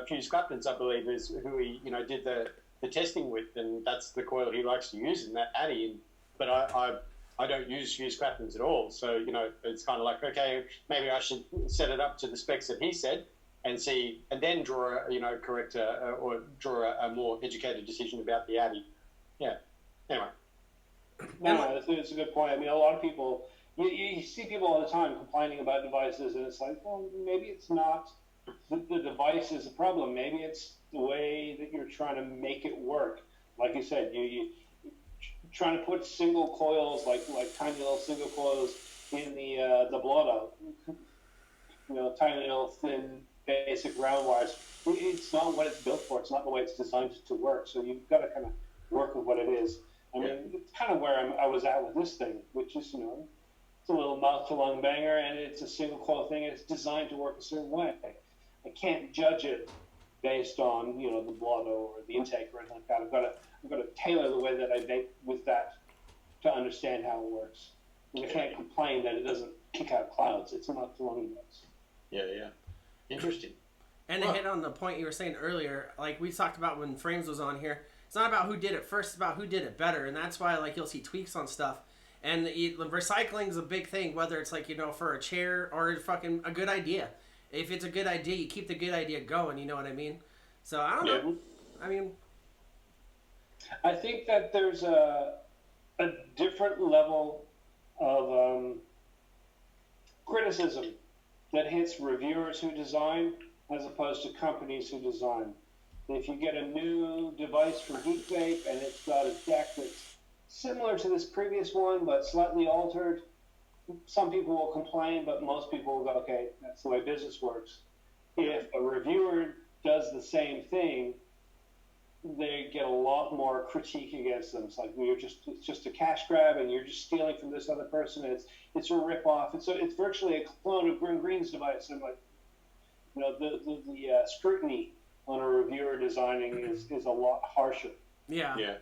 fused Claptons, I believe, is who he, you know, did the testing with, and that's the coil he likes to use in that Addy. But I don't use fused Claptons at all. So, you know, it's kind of like, okay, maybe I should set it up to the specs that he said and see, and then draw a, you know, or draw a more educated decision about the Addy. Yeah. Anyway. No, it's a good point. I mean, a lot of people, you see people all the time complaining about devices, and it's like, well, maybe it's not the device is the problem. Maybe it's the way that you're trying to make it work. Like you said, you trying to put single coils, like tiny little single coils in the blowout. You know, tiny little thin, basic round wires. It's not what it's built for. It's not the way it's designed to work. So you've got to kind of work with what it is. I mean, it's kind of where I was at with this thing, which is, you know, it's a little mouth-to-lung banger, and it's a single coil thing, and it's designed to work a certain way. I can't judge it based on, you know, the blotto or the intake or anything like that. I've got to tailor the way that I vape with that to understand how it works. And I can't complain that it doesn't kick out clouds. It's a mouth-to-lung device. Yeah. Interesting. And to hit on the point you were saying earlier, like we talked about when Frames was on here, it's not about who did it first, it's about who did it better. And that's why, like, you'll see tweaks on stuff. And recycling is a big thing, whether it's, like, you know, for a chair or fucking a good idea. If it's a good idea, you keep the good idea going, you know what I mean? So, I don't know. I mean... I think that there's a different level of criticism that hits reviewers who design as opposed to companies who design. If you get a new device from Geek Vape and it's got a deck that's similar to this previous one, but slightly altered. Some people will complain, but most people will go, okay, that's the way business works. If a reviewer does the same thing, they get a lot more critique against them. It's like, it's just a cash grab, and you're just stealing from this other person. It's a rip-off. It's virtually a clone of Grim Green's device. And like, the scrutiny on a reviewer designing is a lot harsher. Yeah. Yeah.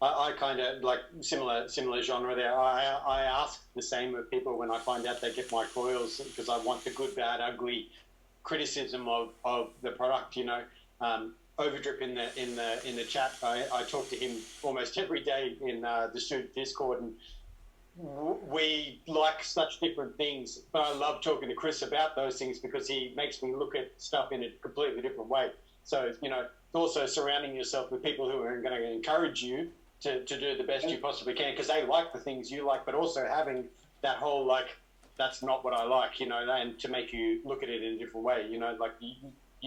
I kind of like similar genre there. I ask the same of people when I find out they get my coils, because I want the good, bad, ugly criticism of the product. Overdrip in the chat. I talk to him almost every day in the student Discord, and we like such different things. But I love talking to Chris about those things because he makes me look at stuff in a completely different way. So also surrounding yourself with people who are going to encourage you to do the best you possibly can, because they like the things you like, but also having that whole that's not what I like, and to make you look at it in a different way. You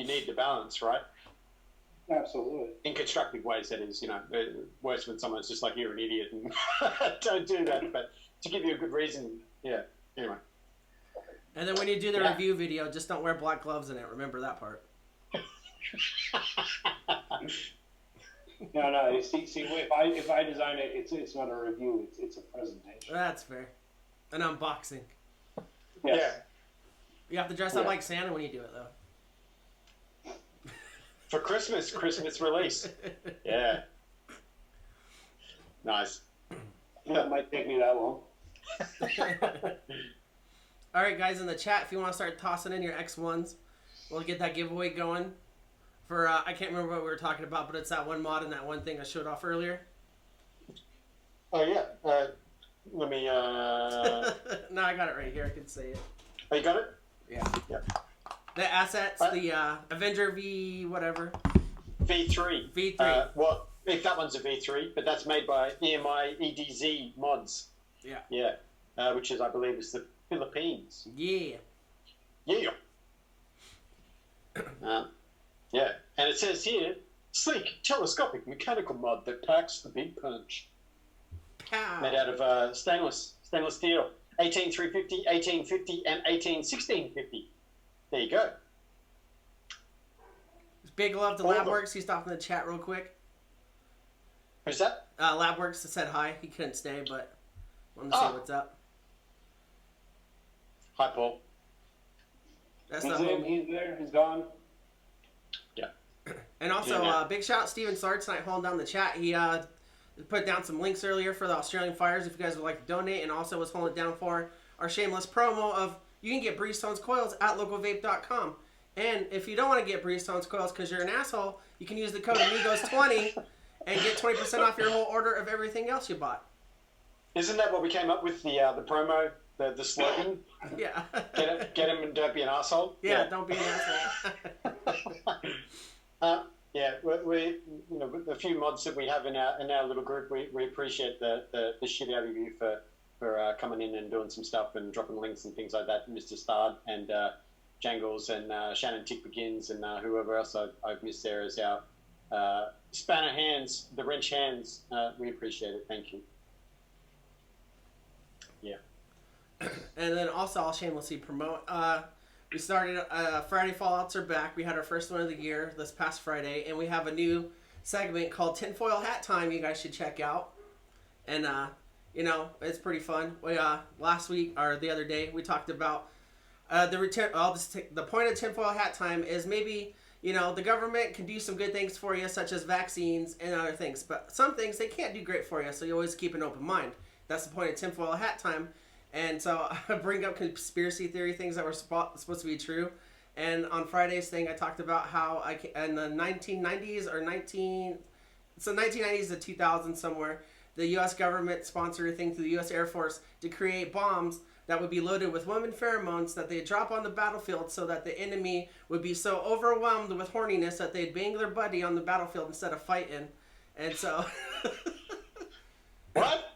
need the balance, right? Absolutely. In constructive ways, that is. Worse when someone's just like, you're an idiot and don't do that, but to give you a good reason. Yeah. Anyway. And then when you do the review video, just don't wear black gloves in it. Remember that part. No. See, if I design it, it's not a review. It's a presentation. That's fair. An unboxing. Yes. Yeah. You have to dress up like Santa when you do it, though. For Christmas release. Yeah. Nice. That might take me that long. All right, guys, in the chat, if you want to start tossing in your X1s, we'll get that giveaway going. For I can't remember what we were talking about, but it's that one mod and that one thing I showed off earlier. Oh, yeah. Let me... No, I got it right here. I can say it. Oh, you got it? Yeah. Yeah. The assets, the Avenger V whatever. V3. V3. Well, if that one's a V3, but that's made by EMI EDZ Mods. Yeah. Yeah. Which is, I believe, is the Philippines. Yeah. Yeah. Yeah. And it says here, sleek, telescopic, mechanical mod that packs the big punch. Pow. Made out of stainless steel. 18350, 1850, and 18160. There you go. Big love to Labworks. He stopped in the chat real quick. Who's that? Labworks said hi. He couldn't stay, but wanted to say what's up. Hi, Paul. That's He's in, he's there, he's gone. Yeah. And also, big shout out Steven Sarge tonight holding down the chat. He put down some links earlier for the Australian Fires if you guys would like to donate, and also was holding it down for our shameless promo of you can get Breestone's coils at localvape.com. And if you don't want to get Breestone's coils because you're an asshole, you can use the code Amigos20 and get 20% off your whole order of everything else you bought. Isn't that what we came up with, the promo, the slogan? Yeah. Get him and don't be an asshole? Yeah, don't be an asshole. Yeah, we the few mods that we have in our little group, we appreciate the shit out of you for coming in and doing some stuff and dropping links and things like that. Mr. Stard and Jangles and Shannon Tick Begins and whoever else I've missed there as our spanner hands, the wrench hands. We appreciate it. Thank you. Yeah. And then also I'll shamelessly promote. We started Friday Fallouts are back. We had our first one of the year this past Friday, and we have a new segment called Tinfoil Hat Time. You guys should check out. And it's pretty fun. We last week or the other day we talked about the point of Tinfoil Hat Time is maybe the government can do some good things for you, such as vaccines and other things, but some things they can't do great for you. So you always keep an open mind. That's the point of Tinfoil Hat Time. And so I bring up conspiracy theory things that were supposed to be true. And on Friday's thing, I talked about how in the 1990s so 1990s to 2000 somewhere, the U.S. government sponsored a thing through the U.S. Air Force to create bombs that would be loaded with women pheromones that they'd drop on the battlefield so that the enemy would be so overwhelmed with horniness that they'd bang their buddy on the battlefield instead of fighting. And so... What?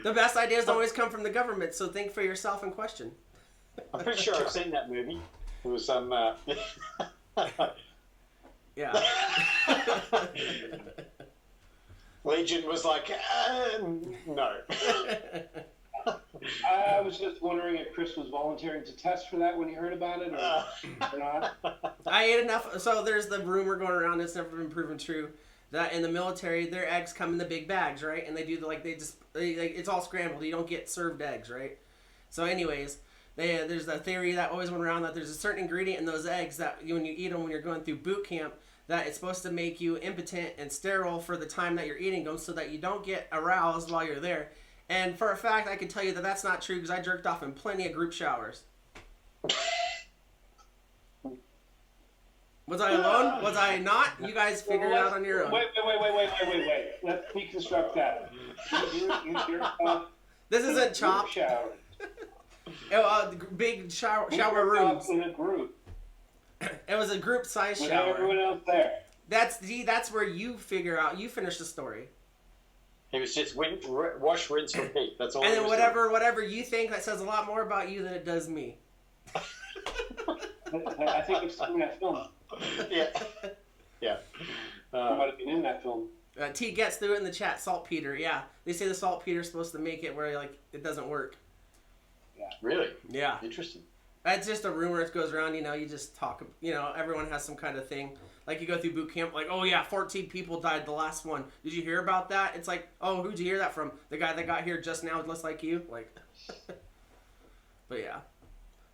The best ideas always come from the government, so think for yourself and question. I'm pretty sure I've seen that movie. It was some... Yeah. Legion was like, no. I was just wondering if Chris was volunteering to test for that when he heard about it or not. I ate enough. So there's the rumor going around that's never been proven true that in the military their eggs come in the big bags, right? And they do it's all scrambled. You don't get served eggs, right? So anyways, there's a theory that always went around that there's a certain ingredient in those eggs that when you eat them when you're going through boot camp, that it's supposed to make you impotent and sterile for the time that you're eating them so that you don't get aroused while you're there. And for a fact, I can tell you that that's not true because I jerked off in plenty of group showers. Was I alone? Was I not? You guys figure it out on your own. Wait. Let's deconstruct that. This isn't Chopped. Shower. Big shower rooms. In a group. It was a group size With shower. everyone else there. That's where you figure out. You finish the story. He was just wash, rinse, repeat. That's all. And then whatever you think, that says a lot more about you than it does me. I think I've seen that film. Yeah. I might have been in that film. T gets through it in the chat. Saltpeter, yeah. They say the saltpeter is supposed to make it where it doesn't work. Yeah. Really? Yeah. Interesting. That's just a rumor that goes around. You just talk. Everyone has some kind of thing. Like you go through boot camp, like, oh yeah, 14 people died the last one. Did you hear about that? It's like, oh, who'd you hear that from? The guy that got here just now, just like you. Like, but yeah.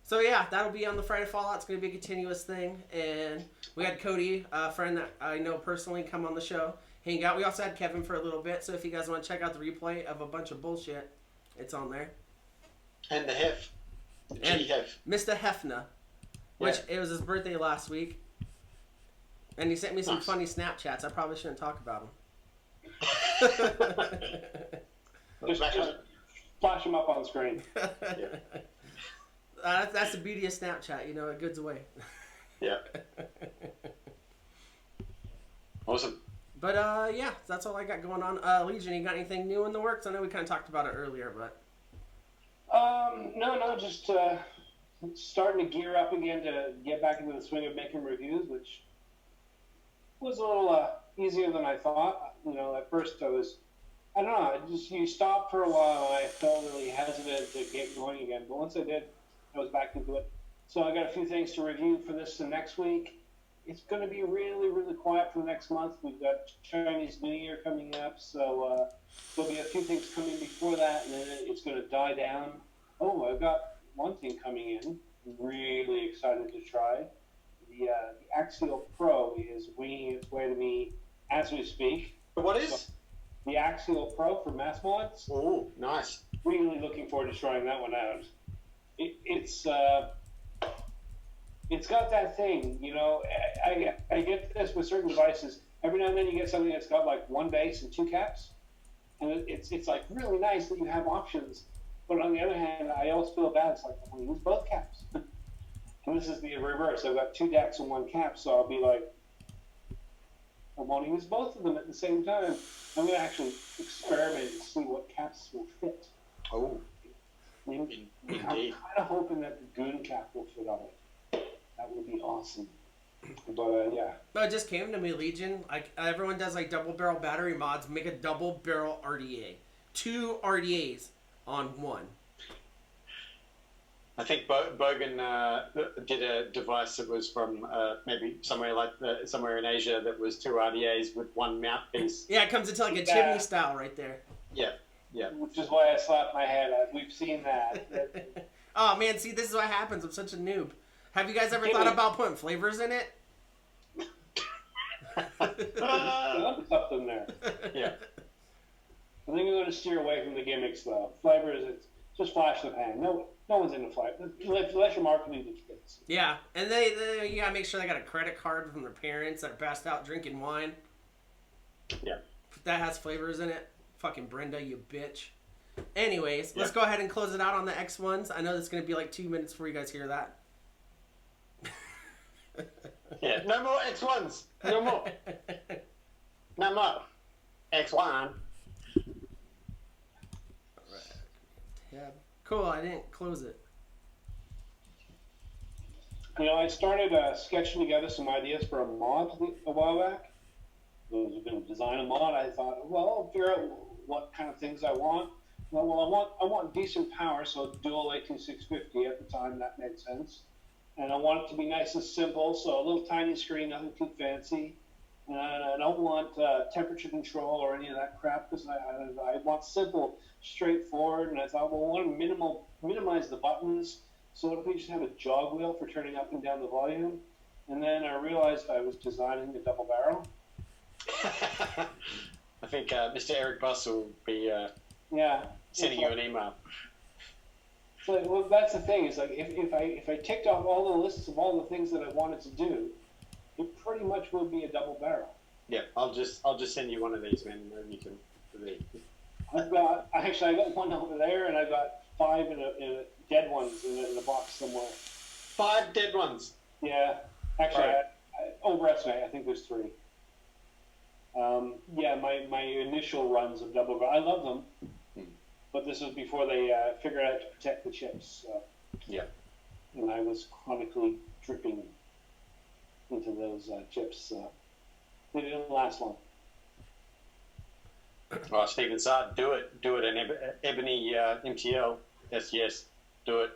So yeah, that'll be on the Friday Fallout. It's gonna be a continuous thing, and we had Cody, a friend that I know personally, come on the show, hang out. We also had Kevin for a little bit. So if you guys want to check out the replay of a bunch of bullshit, it's on there. And the Hef. G-Hef. Mr. Hefner, which it was his birthday last week. And he sent me some funny Snapchats. I probably shouldn't talk about them. Just flash them up on screen. That's the beauty of Snapchat. It goods away. Yeah. Awesome. But, yeah, that's all I got going on. Legion, you got anything new in the works? I know we kind of talked about it earlier, but... No, just starting to gear up again to get back into the swing of making reviews, which was a little easier than I thought. At first I don't know, you stop for a while and I felt really hesitant to get going again. But once I did, I was back into it. So I got a few things to review for this and next week. It's going to be really, really quiet for the next month. We've got Chinese New Year coming up, so there'll be a few things coming before that, and then it's going to die down. Oh, I've got one thing coming in. I'm really excited to try. The Axial Pro is winging its way to me as we speak. What is? The Axial Pro for Mass Mods. Oh, nice. Really looking forward to trying that one out. It's got that thing, I get this with certain devices. Every now and then you get something that's got like one base and two caps. And it's like really nice that you have options. But on the other hand, I always feel bad. It's like, I want to use both caps. And this is the reverse. I've got two decks and one cap, so I'll be like, I want to use both of them at the same time. I'm going to actually experiment and see what caps will fit. Oh, indeed. I'm kind of hoping that the Goon cap will fit on it. That would be awesome. But, yeah. No, it just came to me, Legion. Like, everyone does, like, double barrel battery mods. Make a double barrel RDA. 2 RDAs on one. I think Bogan did a device that was from maybe somewhere in Asia that was 2 RDAs with one mouthpiece. Yeah, it comes into like a chimney style right there. Yeah. Which is why I slapped my head. We've seen that. Oh man, see, this is what happens. I'm such a noob. Have you guys ever thought about putting flavors in it? There's something there. Yeah. I think we're going to steer away from the gimmicks, though. Flavors, it's just flash in the pan. No one's into flavor. Unless you're marketing to kids. Yeah, and you got to make sure they got a credit card from their parents that are passed out drinking wine. Yeah. That has flavors in it. Fucking Brenda, you bitch. Anyways, let's go ahead and close it out on the X1s. I know it's going to be like 2 minutes before you guys hear that. Yeah, no more X1s. No more. No more. X1. Yeah. Cool, I didn't close it. I started sketching together some ideas for a mod a while back. was going to design a mod. I thought, well, I'll figure out what kind of things I want. Well, I want decent power, so dual 18650 at the time, that made sense. And I want it to be nice and simple, so a little tiny screen, nothing too fancy. And I don't want temperature control or any of that crap, because I want simple, straightforward. And I thought, well, I want to minimize the buttons. So what if we just have a jog wheel for turning up and down the volume? And then I realized I was designing a double barrel. I think Mr. Eric Buss will be sending you an email. So, well, that's the thing. Is like if I ticked off all the lists of all the things that I wanted to do, it pretty much will be a double barrel. Yeah, I'll just send you one of these, man, and you can read. I got one over there, and I got 5 in a dead ones in a box somewhere. 5 dead ones. Yeah, actually, right. I overestimate. I think there's 3. My initial runs of double barrel, I love them, but this was before they figured out to protect the chips. Yeah, and I was chronically dripping into those chips. They didn't last long. Well, Stephen Sard, do it. An Ebony MTL. Yes. Do it.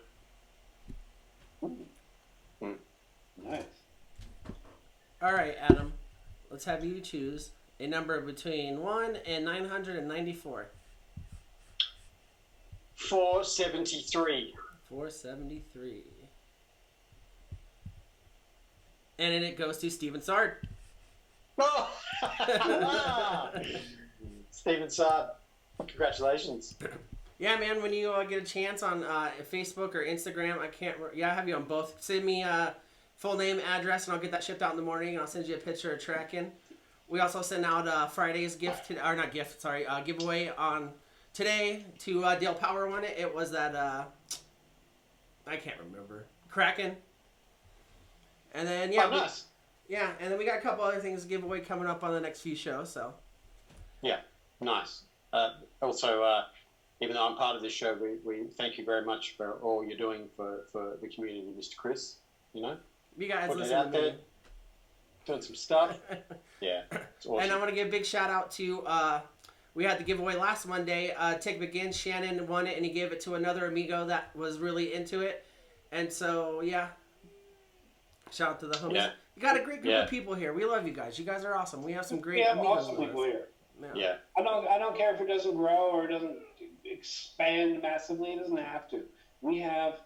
Nice. All right, Adam. Let's have you choose a number between 1 and 994. 473. 473. And then it goes to Stephen Sard. Oh! Stephen Sard, congratulations. Yeah, man, when you get a chance on Facebook or Instagram, I have you on both. Send me full name, address, and I'll get that shipped out in the morning, and I'll send you a picture of tracking. We also sent out Friday's giveaway on today to Dale Power won it. It was that, I can't remember, Kraken. And then, nice. And then we got a couple other things to give away coming up on the next few shows, so. Yeah, nice. Also, even though I'm part of this show, we thank you very much for all you're doing for the community, Mr. Chris. You know? You guys putting it listen out to me. there, doing some stuff. Yeah, it's awesome. And I want to give a big shout out to, we had the giveaway last Monday. Tick McGinn, Shannon won it, and he gave it to another amigo that was really into it. And so, shout out to the homies. Yeah. You got a great group of people here. We love you guys. You guys are awesome. We have some great amigos awesome people here. Yeah. I don't care if it doesn't grow or it doesn't expand massively. It doesn't have to. We have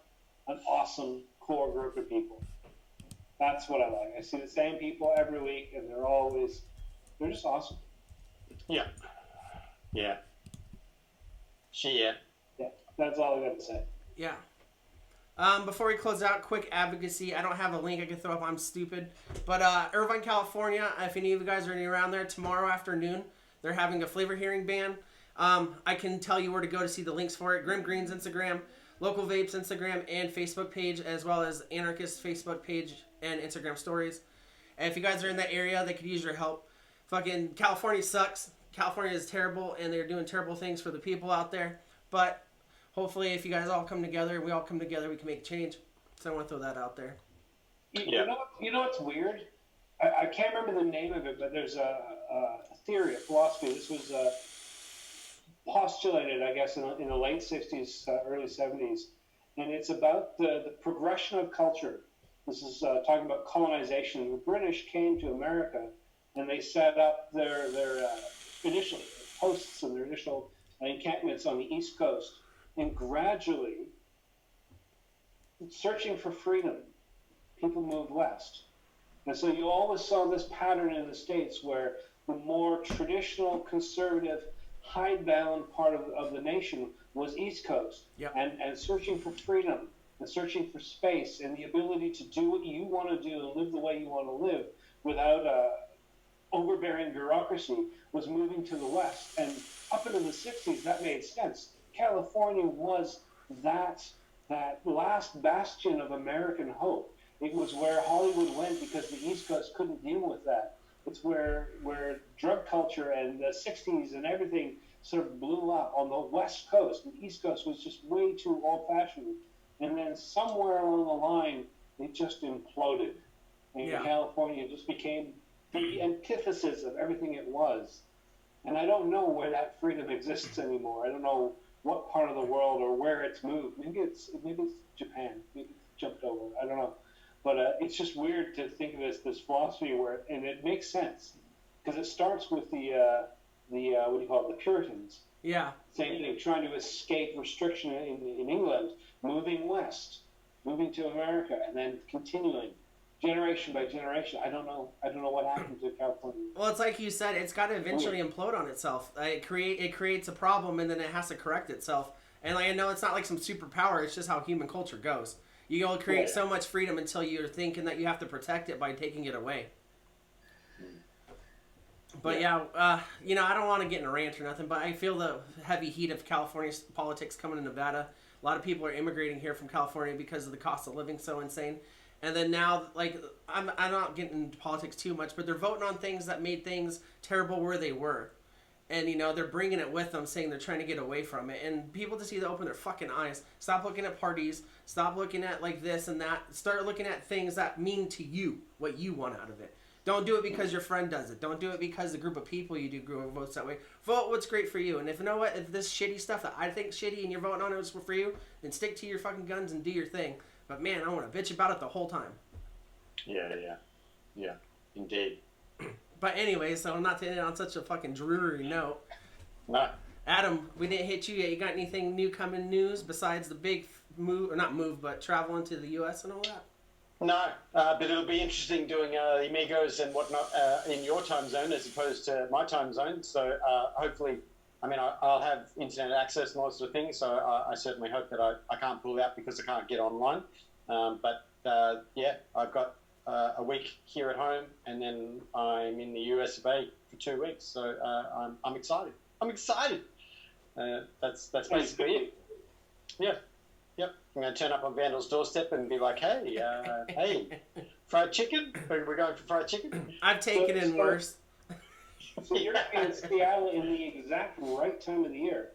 an awesome core group of people. That's what I like. I see the same people every week, and they're just awesome. Yeah. Yeah. Yeah. That's all I got to say. Yeah. Before we close out, quick advocacy. I don't have a link I can throw up. I'm stupid. But Irvine, California, if any of you guys are around there, tomorrow afternoon, they're having a flavor hearing ban. I can tell you where to go to see the links for it. Grim Green's Instagram, Local Vapes Instagram and Facebook page, as well as Anarchist Facebook page and Instagram stories. And if you guys are in that area, they could use your help. Fucking California sucks. California is terrible, and they're doing terrible things for the people out there. But hopefully, if you guys all come together, we all come together, we can make change. So I want to throw that out there. You know what's weird? I can't remember the name of it, but there's a theory, a philosophy. This was postulated, I guess, in the late 60s, early 70s. And it's about the progression of culture. This is talking about colonization. The British came to America, and they set up their initial posts and their initial encampments on the East Coast. And gradually, searching for freedom, people moved west. And so you always saw this pattern in the States where the more traditional, conservative, hidebound part of the nation was East Coast. Yep. And searching for freedom and searching for space and the ability to do what you want to do and live the way you want to live without overbearing bureaucracy was moving to the west. And up into the 60s, that made sense. California was that last bastion of American hope. It was where Hollywood went because the East Coast couldn't deal with that. It's where drug culture and the 60s and everything sort of blew up on the West Coast. The East Coast was just way too old-fashioned. And then somewhere along the line, it just imploded. And California just became the antithesis of everything it was. And I don't know where that freedom exists anymore. I don't know what part of the world or where it's moved. Maybe it's Japan. Maybe it's jumped over. I don't know. But it's just weird to think of this philosophy and it makes sense because it starts with the what do you call it, the Puritans. Yeah. Same thing, trying to escape restriction in England, moving west, moving to America, and then continuing generation by generation. I don't know what happened to California. Well, it's like you said, it's got to eventually implode on itself. It creates a problem, and then it has to correct itself. And like I know it's not like some superpower. It's just how human culture goes. You will create so much freedom until you're thinking that you have to protect it by taking it away. But you know, I don't want to get in a rant or nothing, but I feel the heavy heat of California politics coming to Nevada. A lot of people are immigrating here from California because of the cost of living so insane. And then now, like, I'm not getting into politics too much, but they're voting on things that made things terrible where they were. And, you know, they're bringing it with them, saying they're trying to get away from it. And people just need to open their fucking eyes. Stop looking at parties. Stop looking at, like, this and that. Start looking at things that mean to you what you want out of it. Don't do it because your friend does it. Don't do it because the group of people you do votes that way. Vote what's great for you. And if you know what, if this shitty stuff that I think shitty and you're voting on it was for you, then stick to your fucking guns and do your thing. But man, I want to bitch about it the whole time. Yeah, indeed. But anyway, so not to end on such a fucking dreary note. No. Adam, we didn't hit you yet. You got anything new coming news besides the big move, or not move, but traveling to the U.S. and all that? No, but it'll be interesting doing the Amigos and whatnot in your time zone as opposed to my time zone. So hopefully, I mean, I'll have internet access and all sorts of things. So I certainly hope that I can't pull out because I can't get online. But I've got a week here at home, and then I'm in the US of A for 2 weeks. So I'm excited. That's basically it. Yeah. Yep. I'm going to turn up on Vandal's doorstep and be like, hey, fried chicken? We're going for fried chicken? I've taken in worse. So you're in Seattle in the exact right time of the year.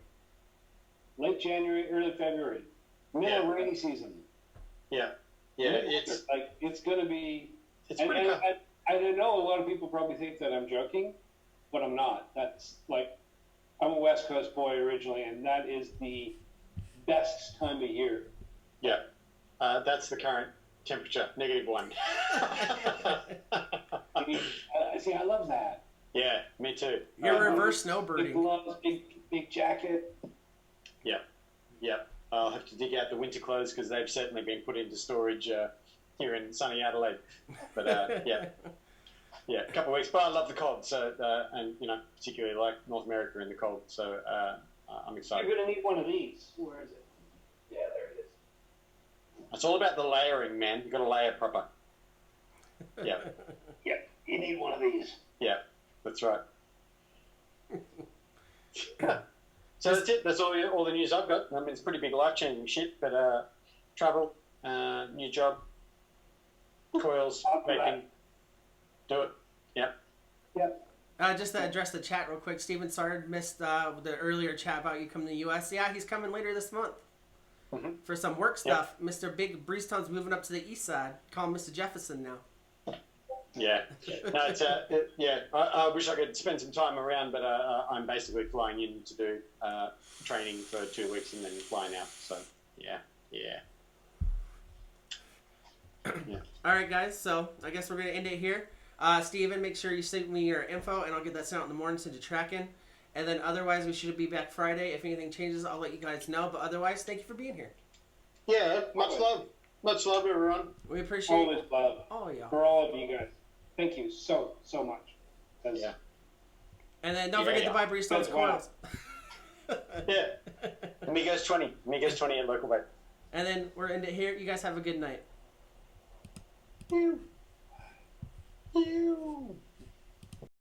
Late January, early February. Middle of rainy season. Yeah. It's going to be... It's pretty cool. I know a lot of people probably think that I'm joking, but I'm not. That's like... I'm a West Coast boy originally, and that is the best time of year. Yeah, that's the current temperature, -1. See, I love that. Yeah, me too. You're reverse snowbirding. Big gloves, big jacket. Yeah. I'll have to dig out the winter clothes because they've certainly been put into storage here in sunny Adelaide. But yeah, a couple of weeks. But I love the cold, so and you know, particularly like North America in the cold. So I'm excited. You're gonna need one of these. Where is it? Yeah, there it is. It's all about the layering, man. You got to layer proper. Yeah. Yeah, you need one of these. Yeah, that's right. So that's it. That's all the news I've got. I mean, it's pretty big life-changing shit, but travel, new job, coils, baking, do it. Yep. Just to address the chat real quick, Steven Sard missed the earlier chat about you coming to the U.S. Yeah, he's coming later this month for some work stuff. Yep. Mr. Big Breezetown's moving up to the east side. Call him Mr. Jefferson now. Yeah. No, it's, I wish I could spend some time around, but I'm basically flying in to do training for 2 weeks and then flying out. So, yeah. All right, guys. So I guess we're going to end it here. Steven, make sure you send me your info, and I'll get that sent out in the morning, send you tracking. And then otherwise, we should be back Friday. If anything changes, I'll let you guys know. But otherwise, thank you for being here. Yeah, much love. Much love, everyone. We appreciate always love. Oh, yeah. For all of you guys. Thank you so much. Yeah. And then don't forget to buy Breestone's coils. Yeah. Amigos 20 at local bay. And then we're in it here. You guys have a good night. You.